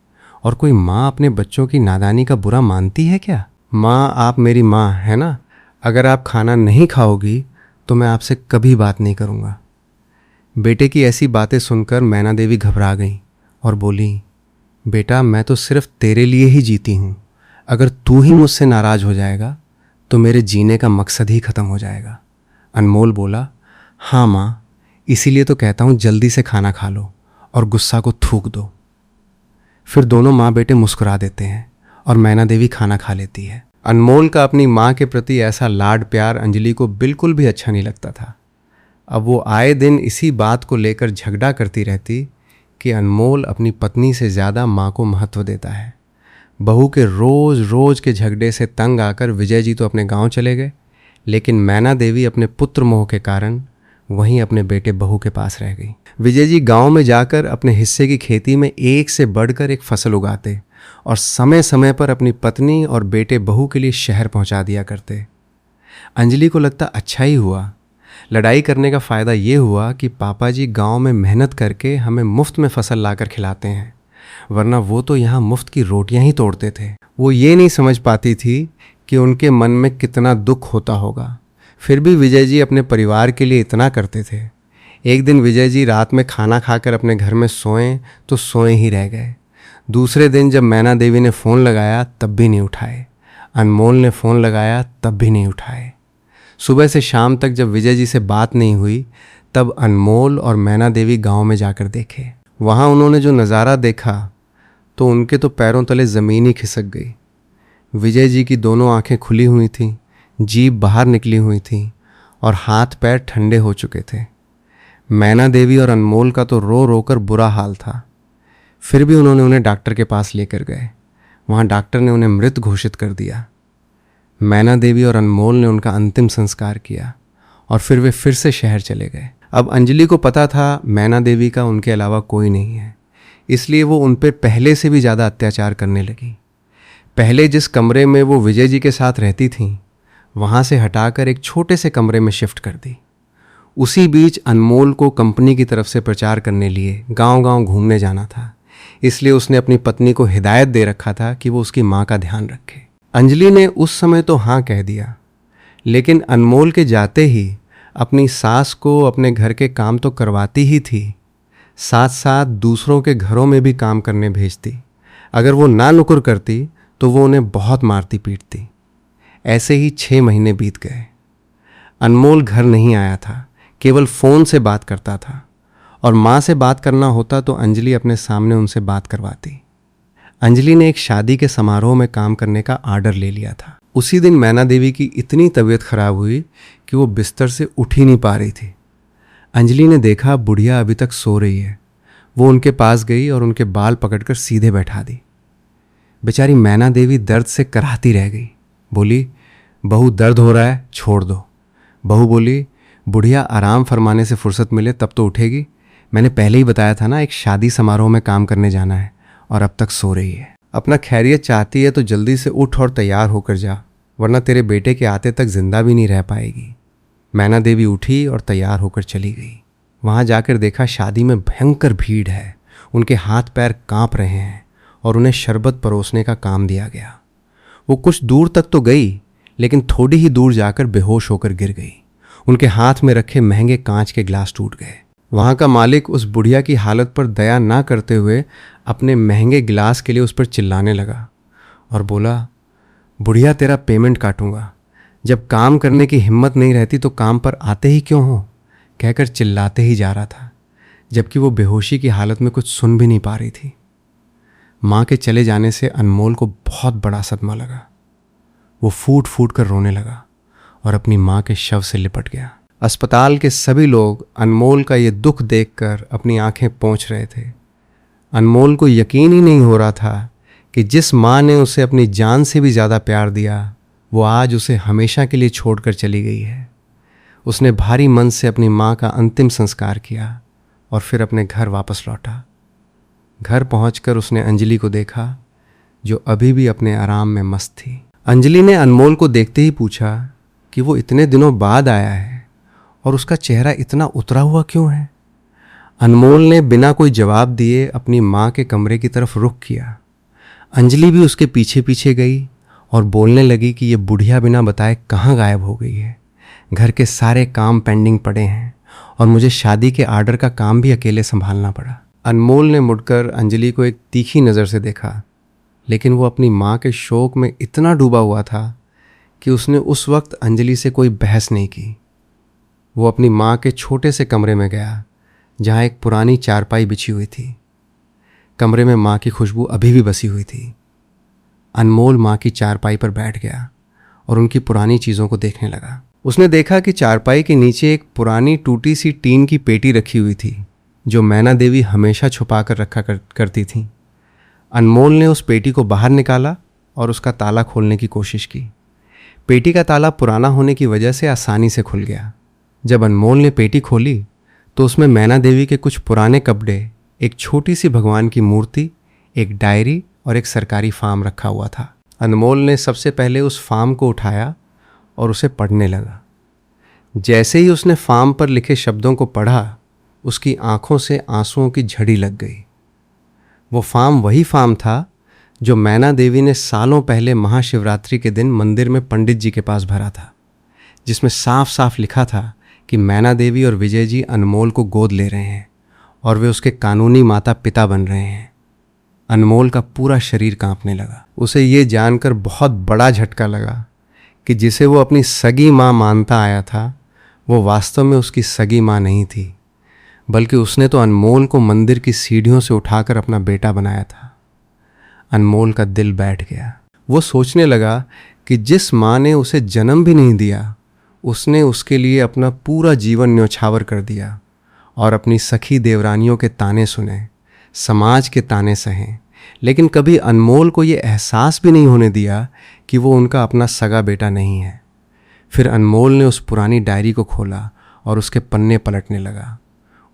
और कोई माँ अपने बच्चों की नादानी का बुरा मानती है क्या? माँ आप मेरी माँ है ना, अगर आप खाना नहीं खाओगी तो मैं आपसे कभी बात नहीं करूँगा। बेटे की ऐसी बातें सुनकर मैना देवी घबरा गई और बोली, बेटा मैं तो सिर्फ तेरे लिए ही जीती हूँ, अगर तू ही मुझसे नाराज़ हो जाएगा तो मेरे जीने का मकसद ही ख़त्म हो जाएगा। अनमोल बोला, हाँ माँ, इसीलिए तो कहता हूँ जल्दी से खाना खा लो और गुस्सा को थूक दो। फिर दोनों माँ बेटे मुस्कुरा देते हैं और मैना देवी खाना खा लेती है। अनमोल का अपनी माँ के प्रति ऐसा लाड प्यार अंजलि को बिल्कुल भी अच्छा नहीं लगता था। अब वो आए दिन इसी बात को लेकर झगड़ा करती रहती कि अनमोल अपनी पत्नी से ज़्यादा माँ को महत्व देता है। बहू के रोज़ रोज़ के झगड़े से तंग आकर विजय जी तो अपने गांव चले गए, लेकिन मैना देवी अपने पुत्र मोह के कारण वहीं अपने बेटे बहू के पास रह गई। विजय जी गांव में जाकर अपने हिस्से की खेती में एक से बढ़कर एक फसल उगाते और समय समय पर अपनी पत्नी और बेटे बहू के लिए शहर पहुंचा दिया करते। अंजलि को लगता अच्छा ही हुआ। लड़ाई करने का फ़ायदा ये हुआ कि पापा जी गांव में मेहनत करके हमें मुफ्त में फसल लाकर खिलाते हैं, वरना वो तो यहाँ मुफ्त की रोटियां ही तोड़ते थे। वो ये नहीं समझ पाती थी कि उनके मन में कितना दुख होता होगा। फिर भी विजय जी अपने परिवार के लिए इतना करते थे। एक दिन विजय जी रात में खाना खाकर अपने घर में सोए तो सोए ही रह गए। दूसरे दिन जब मैना देवी ने फ़ोन लगाया तब भी नहीं उठाए। अनमोल ने फ़ोन लगाया तब भी नहीं उठाए। सुबह से शाम तक जब विजय जी से बात नहीं हुई तब अनमोल और मैना देवी गांव में जाकर देखे। वहाँ उन्होंने जो नज़ारा देखा तो उनके तो पैरों तले ज़मीन ही खिसक गई। विजय जी की दोनों आंखें खुली हुई थीं, जीभ बाहर निकली हुई थी और हाथ पैर ठंडे हो चुके थे। मैना देवी और अनमोल का तो रो रो कर बुरा हाल था। फिर भी उन्होंने उन्हें डॉक्टर के पास लेकर गए। वहाँ डॉक्टर ने उन्हें मृत घोषित कर दिया। मैना देवी और अनमोल ने उनका अंतिम संस्कार किया और फिर वे फिर से शहर चले गए। अब अंजलि को पता था मैना देवी का उनके अलावा कोई नहीं है, इसलिए वो उन पर पहले से भी ज़्यादा अत्याचार करने लगी। पहले जिस कमरे में वो विजय जी के साथ रहती थीं, वहाँ से हटाकर एक छोटे से कमरे में शिफ्ट कर दी। उसी बीच अनमोल को कंपनी की तरफ से प्रचार करने लिए गांव-गांव घूमने जाना था, इसलिए उसने अपनी पत्नी को हिदायत दे रखा था कि वो उसकी माँ का ध्यान रखे। अंजलि ने उस समय तो हाँ कह दिया, लेकिन अनमोल के जाते ही अपनी सास को अपने घर के काम तो करवाती ही थी, साथ साथ दूसरों के घरों में भी काम करने भेजती। अगर वो ना नुकुर करती तो वो उन्हें बहुत मारती पीटती। ऐसे ही 6 महीने बीत गए। अनमोल घर नहीं आया था, केवल फ़ोन से बात करता था और माँ से बात करना होता तो अंजलि अपने सामने उनसे बात करवाती। अंजलि ने एक शादी के समारोह में काम करने का आर्डर ले लिया था। उसी दिन मैना देवी की इतनी तबीयत खराब हुई कि वो बिस्तर से उठ ही नहीं पा रही थी। अंजलि ने देखा बुढ़िया अभी तक सो रही है। वो उनके पास गई और उनके बाल पकड़कर सीधे बैठा दी। बेचारी मैना देवी दर्द से कराहती रह गई। बोली, बहू दर्द हो रहा है, छोड़ दो। बहू बोली, बुढ़िया आराम फरमाने से फुर्सत मिले तब तो उठेगी। मैंने पहले ही बताया था ना, एक शादी समारोह में काम करने जाना है और अब तक सो रही है। अपना खैरियत चाहती है तो जल्दी से उठ और तैयार होकर जा, वरना तेरे बेटे के आते तक जिंदा भी नहीं रह पाएगी। मैना देवी उठी और तैयार होकर चली गई। वहाँ जाकर देखा शादी में भयंकर भीड़ है। उनके हाथ पैर कांप रहे हैं और उन्हें शरबत परोसने का काम दिया गया। वो कुछ दूर तक तो गई, लेकिन थोड़ी ही दूर जाकर बेहोश होकर गिर गई। उनके हाथ में रखे महंगे कांच के ग्लास टूट गए। वहाँ का मालिक उस बुढ़िया की हालत पर दया ना करते हुए अपने महंगे गिलास के लिए उस पर चिल्लाने लगा और बोला, बुढ़िया तेरा पेमेंट काटूंगा। जब काम करने की हिम्मत नहीं रहती तो काम पर आते ही क्यों हो, कहकर चिल्लाते ही जा रहा था। जबकि वो बेहोशी की हालत में कुछ सुन भी नहीं पा रही थी। माँ के चले जाने से अनमोल को बहुत बड़ा सदमा लगा। वो फूट फूट कर रोने लगा और अपनी माँ के शव से लिपट गया। अस्पताल के सभी लोग अनमोल का ये दुख देखकर अपनी आंखें पोंछ रहे थे। अनमोल को यकीन ही नहीं हो रहा था कि जिस माँ ने उसे अपनी जान से भी ज़्यादा प्यार दिया, वो आज उसे हमेशा के लिए छोड़कर चली गई है। उसने भारी मन से अपनी माँ का अंतिम संस्कार किया और फिर अपने घर वापस लौटा। घर पहुंचकर उसने अंजलि को देखा, जो अभी भी अपने आराम में मस्त थी। अंजलि ने अनमोल को देखते ही पूछा कि वो इतने दिनों बाद आया है और उसका चेहरा इतना उतरा हुआ क्यों है। अनमोल ने बिना कोई जवाब दिए अपनी माँ के कमरे की तरफ रुख किया। अंजलि भी उसके पीछे पीछे गई और बोलने लगी कि ये बुढ़िया बिना बताए कहाँ गायब हो गई है। घर के सारे काम पेंडिंग पड़े हैं और मुझे शादी के आर्डर का काम भी अकेले संभालना पड़ा। अनमोल ने मुड़कर अंजलि को एक तीखी नज़र से देखा, लेकिन वो अपनी माँ के शोक में इतना डूबा हुआ था कि उसने उस वक्त अंजलि से कोई बहस नहीं की। वो अपनी माँ के छोटे से कमरे में गया जहाँ एक पुरानी चारपाई बिछी हुई थी। कमरे में माँ की खुशबू अभी भी बसी हुई थी। अनमोल माँ की चारपाई पर बैठ गया और उनकी पुरानी चीज़ों को देखने लगा। उसने देखा कि चारपाई के नीचे एक पुरानी टूटी सी टीन की पेटी रखी हुई थी, जो मैना देवी हमेशा छुपा कर रखा करती थी। अनमोल ने उस पेटी को बाहर निकाला और उसका ताला खोलने की कोशिश की। पेटी का ताला पुराना होने की वजह से आसानी से खुल गया। जब अनमोल ने पेटी खोली तो उसमें मैना देवी के कुछ पुराने कपड़े, एक छोटी सी भगवान की मूर्ति, एक डायरी और एक सरकारी फार्म रखा हुआ था। अनमोल ने सबसे पहले उस फार्म को उठाया और उसे पढ़ने लगा। जैसे ही उसने फार्म पर लिखे शब्दों को पढ़ा, उसकी आंखों से आंसुओं की झड़ी लग गई। वो फार्म वही फार्म था जो मैना देवी ने सालों पहले महाशिवरात्रि के दिन मंदिर में पंडित जी के पास भरा था, जिसमें साफ साफ लिखा था कि मैना देवी और विजय जी अनमोल को गोद ले रहे हैं और वे उसके कानूनी माता पिता बन रहे हैं। अनमोल का पूरा शरीर कांपने लगा। उसे ये जानकर बहुत बड़ा झटका लगा कि जिसे वो अपनी सगी माँ मानता आया था, वो वास्तव में उसकी सगी माँ नहीं थी, बल्कि उसने तो अनमोल को मंदिर की सीढ़ियों से उठाकर अपना बेटा बनाया था। अनमोल का दिल बैठ गया। वो सोचने लगा कि जिस माँ ने उसे जन्म भी नहीं दिया, उसने उसके लिए अपना पूरा जीवन न्यौछावर कर दिया और अपनी सखी देवरानियों के ताने सुने, समाज के ताने सहे, लेकिन कभी अनमोल को ये एहसास भी नहीं होने दिया कि वो उनका अपना सगा बेटा नहीं है। फिर अनमोल ने उस पुरानी डायरी को खोला और उसके पन्ने पलटने लगा।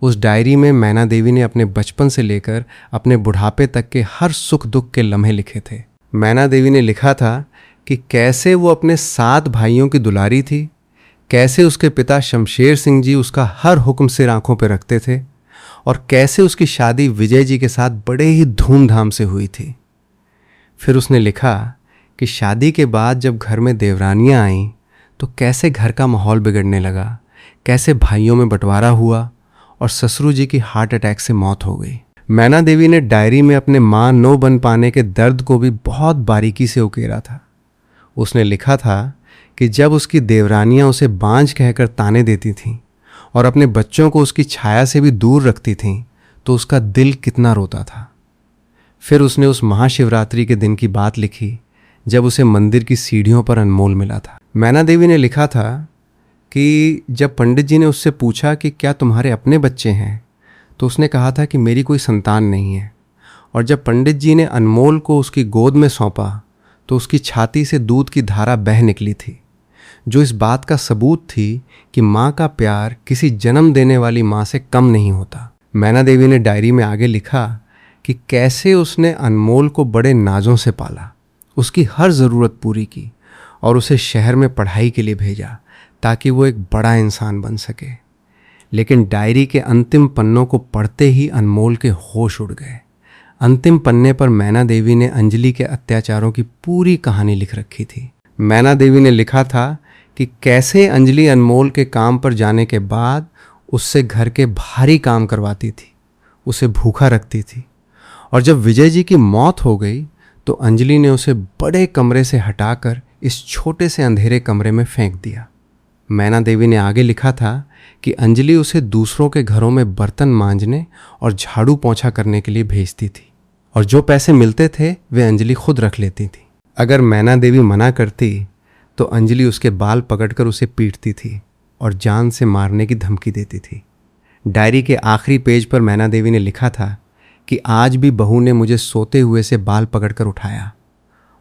उस डायरी में मैना देवी ने अपने बचपन से लेकर अपने बुढ़ापे तक के हर सुख दुख के लम्हे लिखे थे। मैना देवी ने लिखा था कि कैसे वो अपने 7 भाइयों की दुलारी थी, कैसे उसके पिता शमशेर सिंह जी उसका हर हुक्म सिर आंखों पर रखते थे और कैसे उसकी शादी विजय जी के साथ बड़े ही धूमधाम से हुई थी। फिर उसने लिखा कि शादी के बाद जब घर में देवरानियां आईं तो कैसे घर का माहौल बिगड़ने लगा, कैसे भाइयों में बंटवारा हुआ और ससुर जी की हार्ट अटैक से मौत हो गई। मैना देवी ने डायरी में अपने माँ न बन पाने के दर्द को भी बहुत बारीकी से उकेरा था। उसने लिखा था कि जब उसकी देवरानियां उसे बांझ कहकर ताने देती थीं और अपने बच्चों को उसकी छाया से भी दूर रखती थीं, तो उसका दिल कितना रोता था। फिर उसने उस महाशिवरात्रि के दिन की बात लिखी जब उसे मंदिर की सीढ़ियों पर अनमोल मिला था। मैना देवी ने लिखा था कि जब पंडित जी ने उससे पूछा कि क्या तुम्हारे अपने बच्चे हैं, तो उसने कहा था कि मेरी कोई संतान नहीं है। और जब पंडित जी ने अनमोल को उसकी गोद में सौंपा तो उसकी छाती से दूध की धारा बह निकली थी, जो इस बात का सबूत थी कि माँ का प्यार किसी जन्म देने वाली माँ से कम नहीं होता। मैना देवी ने डायरी में आगे लिखा कि कैसे उसने अनमोल को बड़े नाजों से पाला, उसकी हर ज़रूरत पूरी की और उसे शहर में पढ़ाई के लिए भेजा ताकि वो एक बड़ा इंसान बन सके। लेकिन डायरी के अंतिम पन्नों को पढ़ते ही अनमोल के होश उड़ गए। अंतिम पन्ने पर मैना देवी ने अंजलि के अत्याचारों की पूरी कहानी लिख रखी थी। मैना देवी ने लिखा था कि कैसे अंजलि अनमोल के काम पर जाने के बाद उससे घर के भारी काम करवाती थी, उसे भूखा रखती थी, और जब विजय जी की मौत हो गई तो अंजलि ने उसे बड़े कमरे से हटाकर इस छोटे से अंधेरे कमरे में फेंक दिया। मैना देवी ने आगे लिखा था कि अंजलि उसे दूसरों के घरों में बर्तन मांजने और झाड़ू पोंछा करने के लिए भेजती थी और जो पैसे मिलते थे वे अंजलि खुद रख लेती थी। अगर मैना देवी मना करती तो अंजलि उसके बाल पकड़कर उसे पीटती थी और जान से मारने की धमकी देती थी। डायरी के आखिरी पेज पर मैना देवी ने लिखा था कि आज भी बहू ने मुझे सोते हुए से बाल पकड़कर उठाया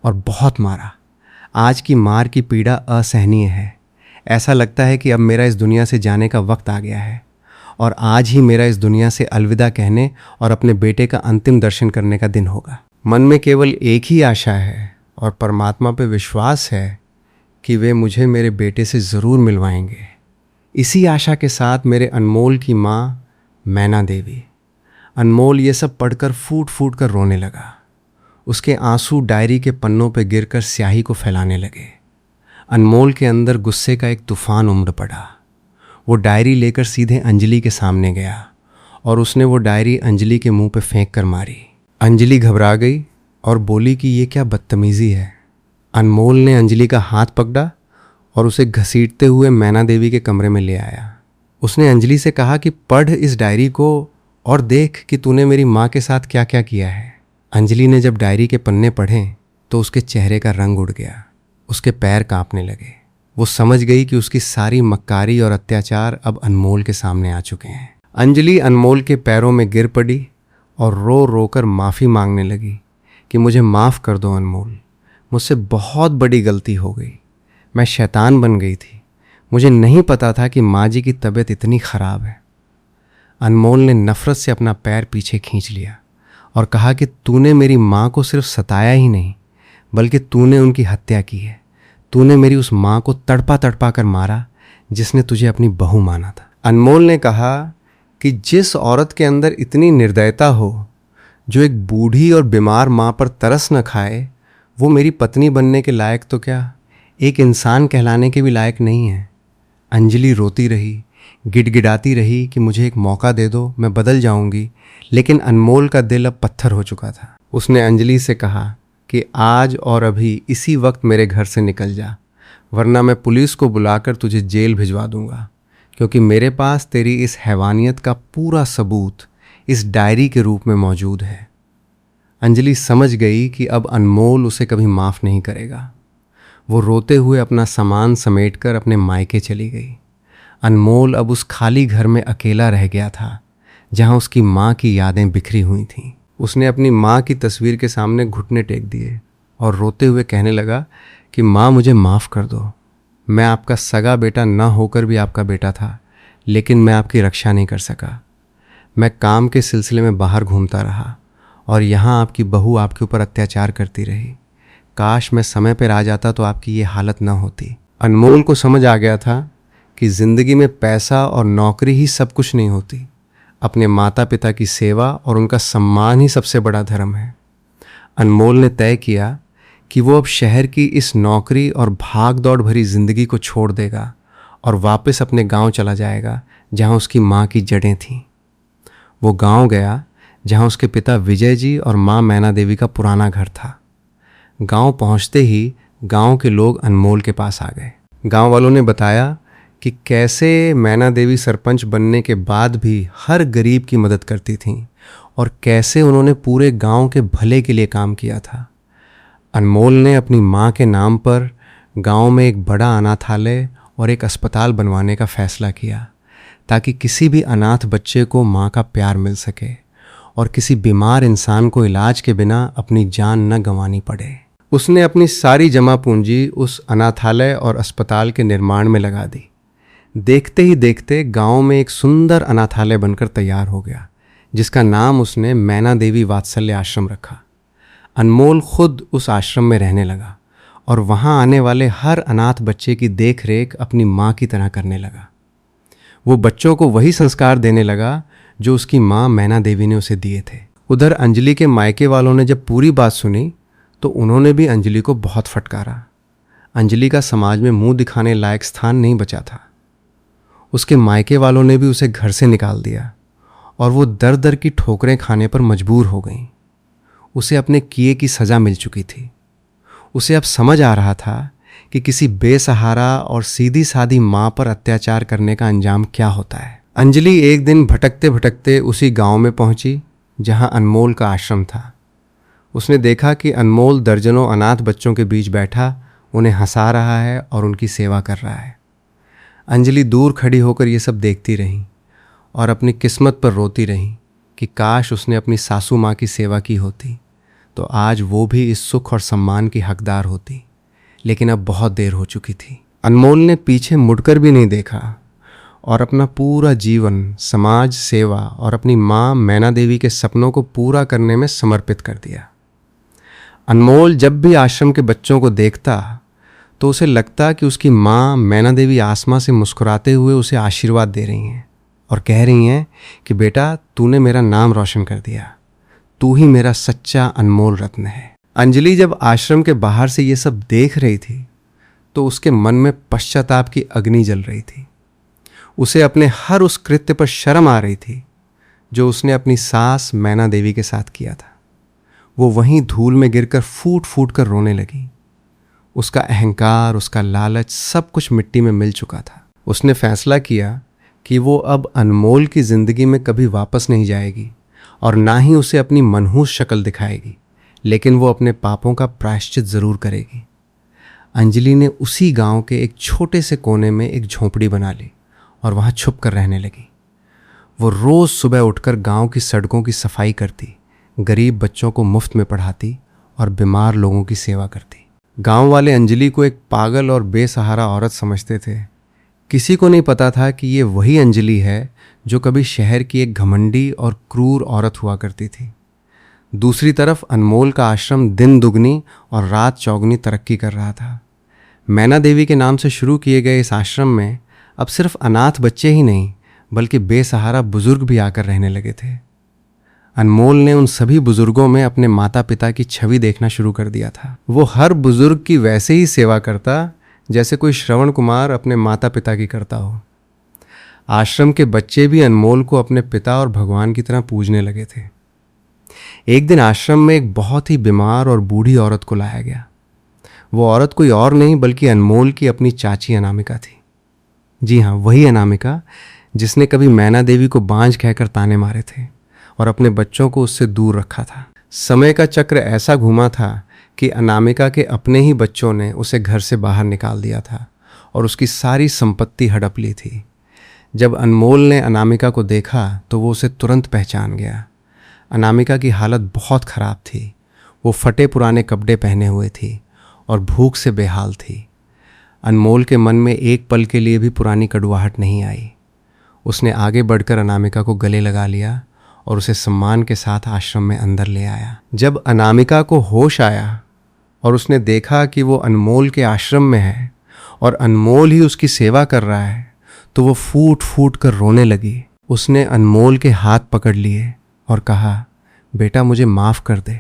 और बहुत मारा। आज की मार की पीड़ा असहनीय है। ऐसा लगता है कि अब मेरा इस दुनिया से जाने का वक्त आ गया है और आज ही मेरा इस दुनिया से अलविदा कहने और अपने बेटे का अंतिम दर्शन करने का दिन होगा। मन में केवल एक ही आशा है और परमात्मा पे विश्वास है कि वे मुझे मेरे बेटे से ज़रूर मिलवाएंगे। इसी आशा के साथ मेरे अनमोल की माँ मैना देवी। अनमोल ये सब पढ़कर फूट फूट कर रोने लगा। उसके आंसू डायरी के पन्नों पर गिरकर स्याही को फैलाने लगे। अनमोल के अंदर गुस्से का एक तूफान उमड़ पड़ा। वो डायरी लेकर सीधे अंजलि के सामने गया और उसने वो डायरी अंजलि के मुंह पे फेंक कर मारी। अंजलि घबरा गई और बोली कि ये क्या बदतमीज़ी है। अनमोल ने अंजलि का हाथ पकड़ा और उसे घसीटते हुए मैना देवी के कमरे में ले आया। उसने अंजलि से कहा कि पढ़ इस डायरी को और देख कि तूने मेरी माँ के साथ क्या क्या किया है। अंजलि ने जब डायरी के पन्ने पढ़े तो उसके चेहरे का रंग उड़ गया। उसके पैर कांपने लगे। वो समझ गई कि उसकी सारी मक्कारी और अत्याचार अब अनमोल के सामने आ चुके हैं। अंजलि अनमोल के पैरों में गिर पड़ी और रो रो कर माफ़ी मांगने लगी कि मुझे माफ़ कर दो अनमोल, मुझसे बहुत बड़ी गलती हो गई। मैं शैतान बन गई थी। मुझे नहीं पता था कि माँ जी की तबीयत इतनी ख़राब है। अनमोल ने नफ़रत से अपना पैर पीछे खींच लिया और कहा कि तूने मेरी माँ को सिर्फ सताया ही नहीं बल्कि तूने उनकी हत्या की है। तूने मेरी उस माँ को तड़पा तड़पा कर मारा जिसने तुझे अपनी बहू माना था। अनमोल ने कहा कि जिस औरत के अंदर इतनी निर्दयता हो, जो एक बूढ़ी और बीमार माँ पर तरस न खाए, वो मेरी पत्नी बनने के लायक तो क्या, एक इंसान कहलाने के भी लायक नहीं है। अंजलि रोती रही, गिड़गिड़ाती रही कि मुझे एक मौका दे दो, मैं बदल जाऊंगी। लेकिन अनमोल का दिल अब पत्थर हो चुका था। उसने अंजलि से कहा कि आज और अभी इसी वक्त मेरे घर से निकल जा, वरना मैं पुलिस को बुलाकर तुझे जेल भिजवा दूंगा, क्योंकि मेरे पास तेरी इस हैवानियत का पूरा सबूत इस डायरी के रूप में मौजूद है। अंजलि समझ गई कि अब अनमोल उसे कभी माफ़ नहीं करेगा। वो रोते हुए अपना सामान समेटकर अपने मायके चली गई। अनमोल अब उस खाली घर में अकेला रह गया था जहाँ उसकी माँ की यादें बिखरी हुई थीं। उसने अपनी माँ की तस्वीर के सामने घुटने टेक दिए और रोते हुए कहने लगा कि माँ मुझे माफ़ कर दो। मैं आपका सगा बेटा न होकर भी आपका बेटा था, लेकिन मैं आपकी रक्षा नहीं कर सका। मैं काम के सिलसिले में बाहर घूमता रहा और यहाँ आपकी बहू आपके ऊपर अत्याचार करती रही। काश मैं समय पर आ जाता तो आपकी ये हालत न होती। अनमोल को समझ आ गया था कि ज़िंदगी में पैसा और नौकरी ही सब कुछ नहीं होती। अपने माता पिता की सेवा और उनका सम्मान ही सबसे बड़ा धर्म है। अनमोल ने तय किया कि वो अब शहर की इस नौकरी और भाग दौड़ भरी ज़िंदगी को छोड़ देगा और वापस अपने गांव चला जाएगा जहां उसकी माँ की जड़ें थीं। वो गांव गया जहां उसके पिता विजय जी और माँ मैना देवी का पुराना घर था। गांव पहुंचते ही गांव के लोग अनमोल के पास आ गए। गांव वालों ने बताया कि कैसे मैना देवी सरपंच बनने के बाद भी हर गरीब की मदद करती थीं और कैसे उन्होंने पूरे गांव के भले के लिए काम किया था। अनमोल ने अपनी माँ के नाम पर गांव में एक बड़ा अनाथालय और एक अस्पताल बनवाने का फैसला किया, ताकि किसी भी अनाथ बच्चे को माँ का प्यार मिल सके और किसी बीमार इंसान को इलाज के बिना अपनी जान न गंवानी पड़े। उसने अपनी सारी जमा पूंजी उस अनाथालय और अस्पताल के निर्माण में लगा दी। देखते ही देखते गांव में एक सुंदर अनाथालय बनकर तैयार हो गया, जिसका नाम उसने मैना देवी वात्सल्य आश्रम रखा। अनमोल खुद उस आश्रम में रहने लगा और वहां आने वाले हर अनाथ बच्चे की देख रेख अपनी माँ की तरह करने लगा। वो बच्चों को वही संस्कार देने लगा जो उसकी माँ मैना देवी ने उसे दिए थे। उधर अंजलि के मायके वालों ने जब पूरी बात सुनी तो उन्होंने भी अंजलि को बहुत फटकारा। अंजलि का समाज में मुंह दिखाने लायक स्थान नहीं बचा था। उसके मायके वालों ने भी उसे घर से निकाल दिया और वो दर दर की ठोकरें खाने पर मजबूर हो गई। उसे अपने किए की सज़ा मिल चुकी थी। उसे अब समझ आ रहा था कि किसी बेसहारा और सीधी सादी माँ पर अत्याचार करने का अंजाम क्या होता है। अंजलि एक दिन भटकते भटकते उसी गांव में पहुंची जहां अनमोल का आश्रम था। उसने देखा कि अनमोल दर्जनों अनाथ बच्चों के बीच बैठा उन्हें हंसा रहा है और उनकी सेवा कर रहा है। अंजलि दूर खड़ी होकर ये सब देखती रही और अपनी किस्मत पर रोती रही कि काश उसने अपनी सासू माँ की सेवा की होती तो आज वो भी इस सुख और सम्मान की हकदार होती। लेकिन अब बहुत देर हो चुकी थी। अनमोल ने पीछे मुड़कर भी नहीं देखा और अपना पूरा जीवन समाज सेवा और अपनी माँ मैना देवी के सपनों को पूरा करने में समर्पित कर दिया। अनमोल जब भी आश्रम के बच्चों को देखता तो उसे लगता कि उसकी माँ मैना देवी आसमां से मुस्कुराते हुए उसे आशीर्वाद दे रही हैं और कह रही हैं कि बेटा तूने मेरा नाम रोशन कर दिया, तू ही मेरा सच्चा अनमोल रत्न है। अंजलि जब आश्रम के बाहर से ये सब देख रही थी तो उसके मन में पश्चाताप की अग्नि जल रही थी। उसे अपने हर उस कृत्य पर शर्म आ रही थी जो उसने अपनी सास मैना देवी के साथ किया था। वो वहीं धूल में गिरकर फूट फूट कर रोने लगी। उसका अहंकार, उसका लालच, सब कुछ मिट्टी में मिल चुका था। उसने फैसला किया कि वो अब अनमोल की जिंदगी में कभी वापस नहीं जाएगी और ना ही उसे अपनी मनहूस शक्ल दिखाएगी, लेकिन वो अपने पापों का प्रायश्चित जरूर करेगी। अंजलि ने उसी गांव के एक छोटे से कोने में एक झोंपड़ी बना ली और वहां छुप कर रहने लगी। वो रोज सुबह उठकर गांव की सड़कों की सफाई करती, गरीब बच्चों को मुफ्त में पढ़ाती और बीमार लोगों की सेवा करती। गांव वाले अंजलि को एक पागल और बेसहारा औरत समझते थे। किसी को नहीं पता था कि ये वही अंजलि है जो कभी शहर की एक घमंडी और क्रूर औरत हुआ करती थी। दूसरी तरफ अनमोल का आश्रम दिन दुगनी और रात चौगनी तरक्की कर रहा था। मैना देवी के नाम से शुरू किए गए इस आश्रम में अब सिर्फ अनाथ बच्चे ही नहीं बल्कि बेसहारा बुजुर्ग भी आकर रहने लगे थे। अनमोल ने उन सभी बुजुर्गों में अपने माता पिता की छवि देखना शुरू कर दिया था। वो हर बुजुर्ग की वैसे ही सेवा करता जैसे कोई श्रवण कुमार अपने माता पिता की करता हो। आश्रम के बच्चे भी अनमोल को अपने पिता और भगवान की तरह पूजने लगे थे। एक दिन आश्रम में एक बहुत ही बीमार और बूढ़ी औरत को लाया गया। वो औरत कोई और नहीं बल्कि अनमोल की अपनी चाची अनामिका थी। जी हाँ, वही अनामिका जिसने कभी मैना देवी को बांझ कहकर ताने मारे थे और अपने बच्चों को उससे दूर रखा था। समय का चक्र ऐसा घूमा था कि अनामिका के अपने ही बच्चों ने उसे घर से बाहर निकाल दिया था और उसकी सारी संपत्ति हड़प ली थी। जब अनमोल ने अनामिका को देखा तो वो उसे तुरंत पहचान गया। अनामिका की हालत बहुत ख़राब थी। वो फटे पुराने कपड़े पहने हुए थी और भूख से बेहाल थी। अनमोल के मन में एक पल के लिए भी पुरानी कड़वाहट नहीं आई। उसने आगे बढ़कर अनामिका को गले लगा लिया और उसे सम्मान के साथ आश्रम में अंदर ले आया। जब अनामिका को होश आया और उसने देखा कि वो अनमोल के आश्रम में है और अनमोल ही उसकी सेवा कर रहा है तो वो फूट फूट कर रोने लगी। उसने अनमोल के हाथ पकड़ लिए और कहा, बेटा मुझे माफ़ कर दे।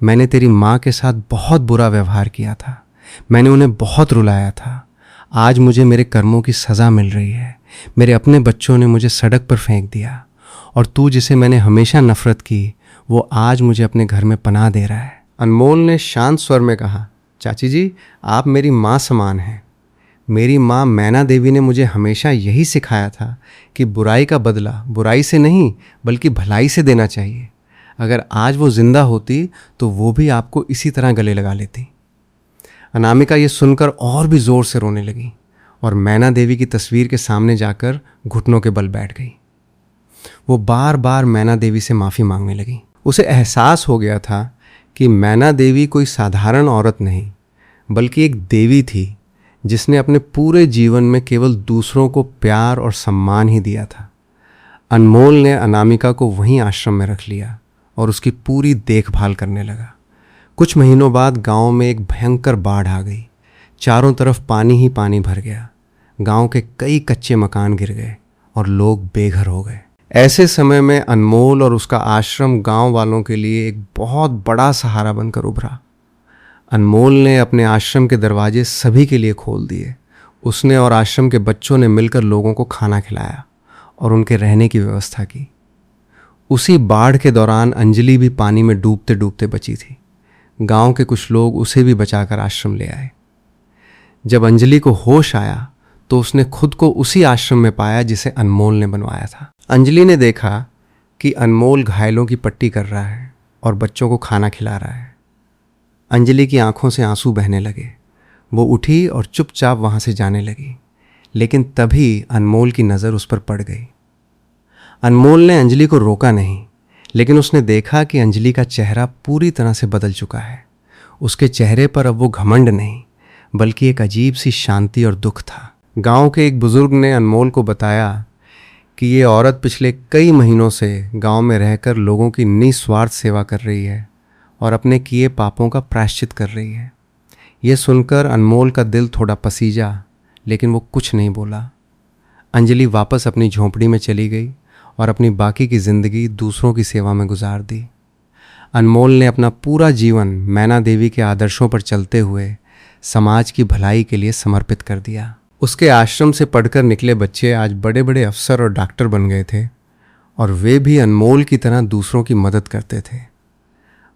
मैंने तेरी माँ के साथ बहुत बुरा व्यवहार किया था। मैंने उन्हें बहुत रुलाया था। आज मुझे मेरे कर्मों की सज़ा मिल रही है। मेरे अपने बच्चों ने मुझे सड़क पर फेंक दिया और तू जिसे मैंने हमेशा नफरत की वो आज मुझे अपने घर में पनाह दे रहा है। अनमोल ने शांत स्वर में कहा, चाची जी आप मेरी माँ समान हैं। मेरी माँ मैना देवी ने मुझे हमेशा यही सिखाया था कि बुराई का बदला बुराई से नहीं बल्कि भलाई से देना चाहिए। अगर आज वो जिंदा होती तो वो भी आपको इसी तरह गले लगा लेती। अनामिका ये सुनकर और भी ज़ोर से रोने लगी और मैना देवी की तस्वीर के सामने जाकर घुटनों के बल बैठ गई। वो बार बार मैना देवी से माफ़ी मांगने लगी। उसे एहसास हो गया था कि मैना देवी कोई साधारण औरत नहीं बल्कि एक देवी थी जिसने अपने पूरे जीवन में केवल दूसरों को प्यार और सम्मान ही दिया था। अनमोल ने अनामिका को वहीं आश्रम में रख लिया और उसकी पूरी देखभाल करने लगा। कुछ महीनों बाद गांव में एक भयंकर बाढ़ आ गई। चारों तरफ पानी ही पानी भर गया। गांव के कई कच्चे मकान गिर गए और लोग बेघर हो गए। ऐसे समय में अनमोल और उसका आश्रम गांव वालों के लिए एक बहुत बड़ा सहारा बनकर उभरा। अनमोल ने अपने आश्रम के दरवाजे सभी के लिए खोल दिए। उसने और आश्रम के बच्चों ने मिलकर लोगों को खाना खिलाया और उनके रहने की व्यवस्था की। उसी बाढ़ के दौरान अंजलि भी पानी में डूबते डूबते बची थी। गांव के कुछ लोग उसे भी बचाकर आश्रम ले आए। जब अंजलि को होश आया तो उसने खुद को उसी आश्रम में पाया जिसे अनमोल ने बनवाया था। अंजलि ने देखा कि अनमोल घायलों की पट्टी कर रहा है और बच्चों को खाना खिला रहा है। अंजलि की आंखों से आंसू बहने लगे। वो उठी और चुपचाप वहाँ से जाने लगी, लेकिन तभी अनमोल की नज़र उस पर पड़ गई। अनमोल ने अंजलि को रोका नहीं, लेकिन उसने देखा कि अंजलि का चेहरा पूरी तरह से बदल चुका है। उसके चेहरे पर अब वो घमंड नहीं, बल्कि एक अजीब सी शांति और दुख था। गांव के एक बुजुर्ग ने अनमोल को बताया कि ये औरत पिछले कई महीनों से गांव में रहकर लोगों की निस्वार्थ सेवा कर रही है और अपने किए पापों का प्रायश्चित कर रही है। ये सुनकर अनमोल का दिल थोड़ा पसीजा, लेकिन वो कुछ नहीं बोला। अंजलि वापस अपनी झोंपड़ी में चली गई और अपनी बाकी की ज़िंदगी दूसरों की सेवा में गुजार दी। अनमोल ने अपना पूरा जीवन मैना देवी के आदर्शों पर चलते हुए समाज की भलाई के लिए समर्पित कर दिया। उसके आश्रम से पढ़कर निकले बच्चे आज बड़े बड़े अफसर और डॉक्टर बन गए थे और वे भी अनमोल की तरह दूसरों की मदद करते थे।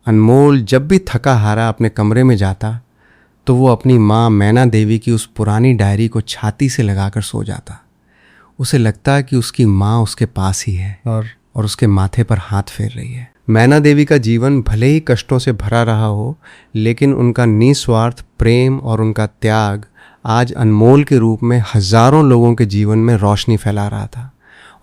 अनमोल जब भी थका हारा अपने कमरे में जाता तो वो अपनी माँ मैना देवी की उस पुरानी डायरी को छाती से लगाकर सो जाता। उसे लगता कि उसकी माँ उसके पास ही है और उसके माथे पर हाथ फेर रही है। मैना देवी का जीवन भले ही कष्टों से भरा रहा हो, लेकिन उनका निस्वार्थ प्रेम और उनका त्याग आज अनमोल के रूप में हजारों लोगों के जीवन में रोशनी फैला रहा था।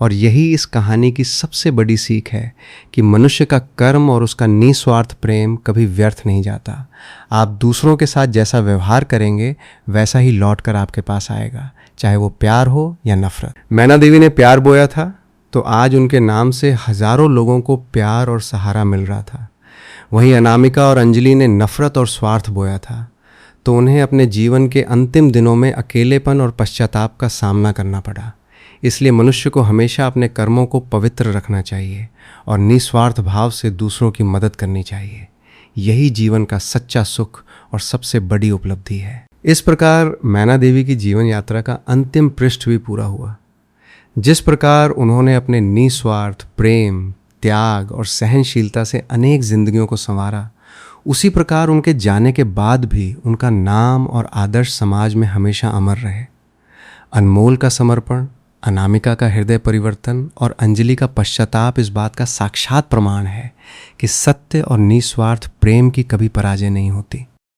और यही इस कहानी की सबसे बड़ी सीख है कि मनुष्य का कर्म और उसका निस्वार्थ प्रेम कभी व्यर्थ नहीं जाता। आप दूसरों के साथ जैसा व्यवहार करेंगे वैसा ही लौट कर आपके पास आएगा, चाहे वो प्यार हो या नफरत। मैना देवी ने प्यार बोया था तो आज उनके नाम से हजारों लोगों को प्यार और सहारा मिल रहा था। वहीं अनामिका और अंजलि ने नफरत और स्वार्थ बोया था तो उन्हें अपने जीवन के अंतिम दिनों में अकेलेपन और पश्चाताप का सामना करना पड़ा। इसलिए मनुष्य को हमेशा अपने कर्मों को पवित्र रखना चाहिए और निस्वार्थ भाव से दूसरों की मदद करनी चाहिए। यही जीवन का सच्चा सुख और सबसे बड़ी उपलब्धि है। इस प्रकार मैना देवी की जीवन यात्रा का अंतिम पृष्ठ भी पूरा हुआ। जिस प्रकार उन्होंने अपने निस्वार्थ प्रेम, त्याग और सहनशीलता से अनेक जिंदगियों को संवारा, उसी प्रकार उनके जाने के बाद भी उनका नाम और आदर्श समाज में हमेशा अमर रहे। अनमोल का समर्पण, अनामिका का हृदय परिवर्तन और अंजलि का पश्चाताप इस बात का साक्षात प्रमाण है कि सत्य और निस्वार्थ प्रेम की कभी पराजय नहीं होती।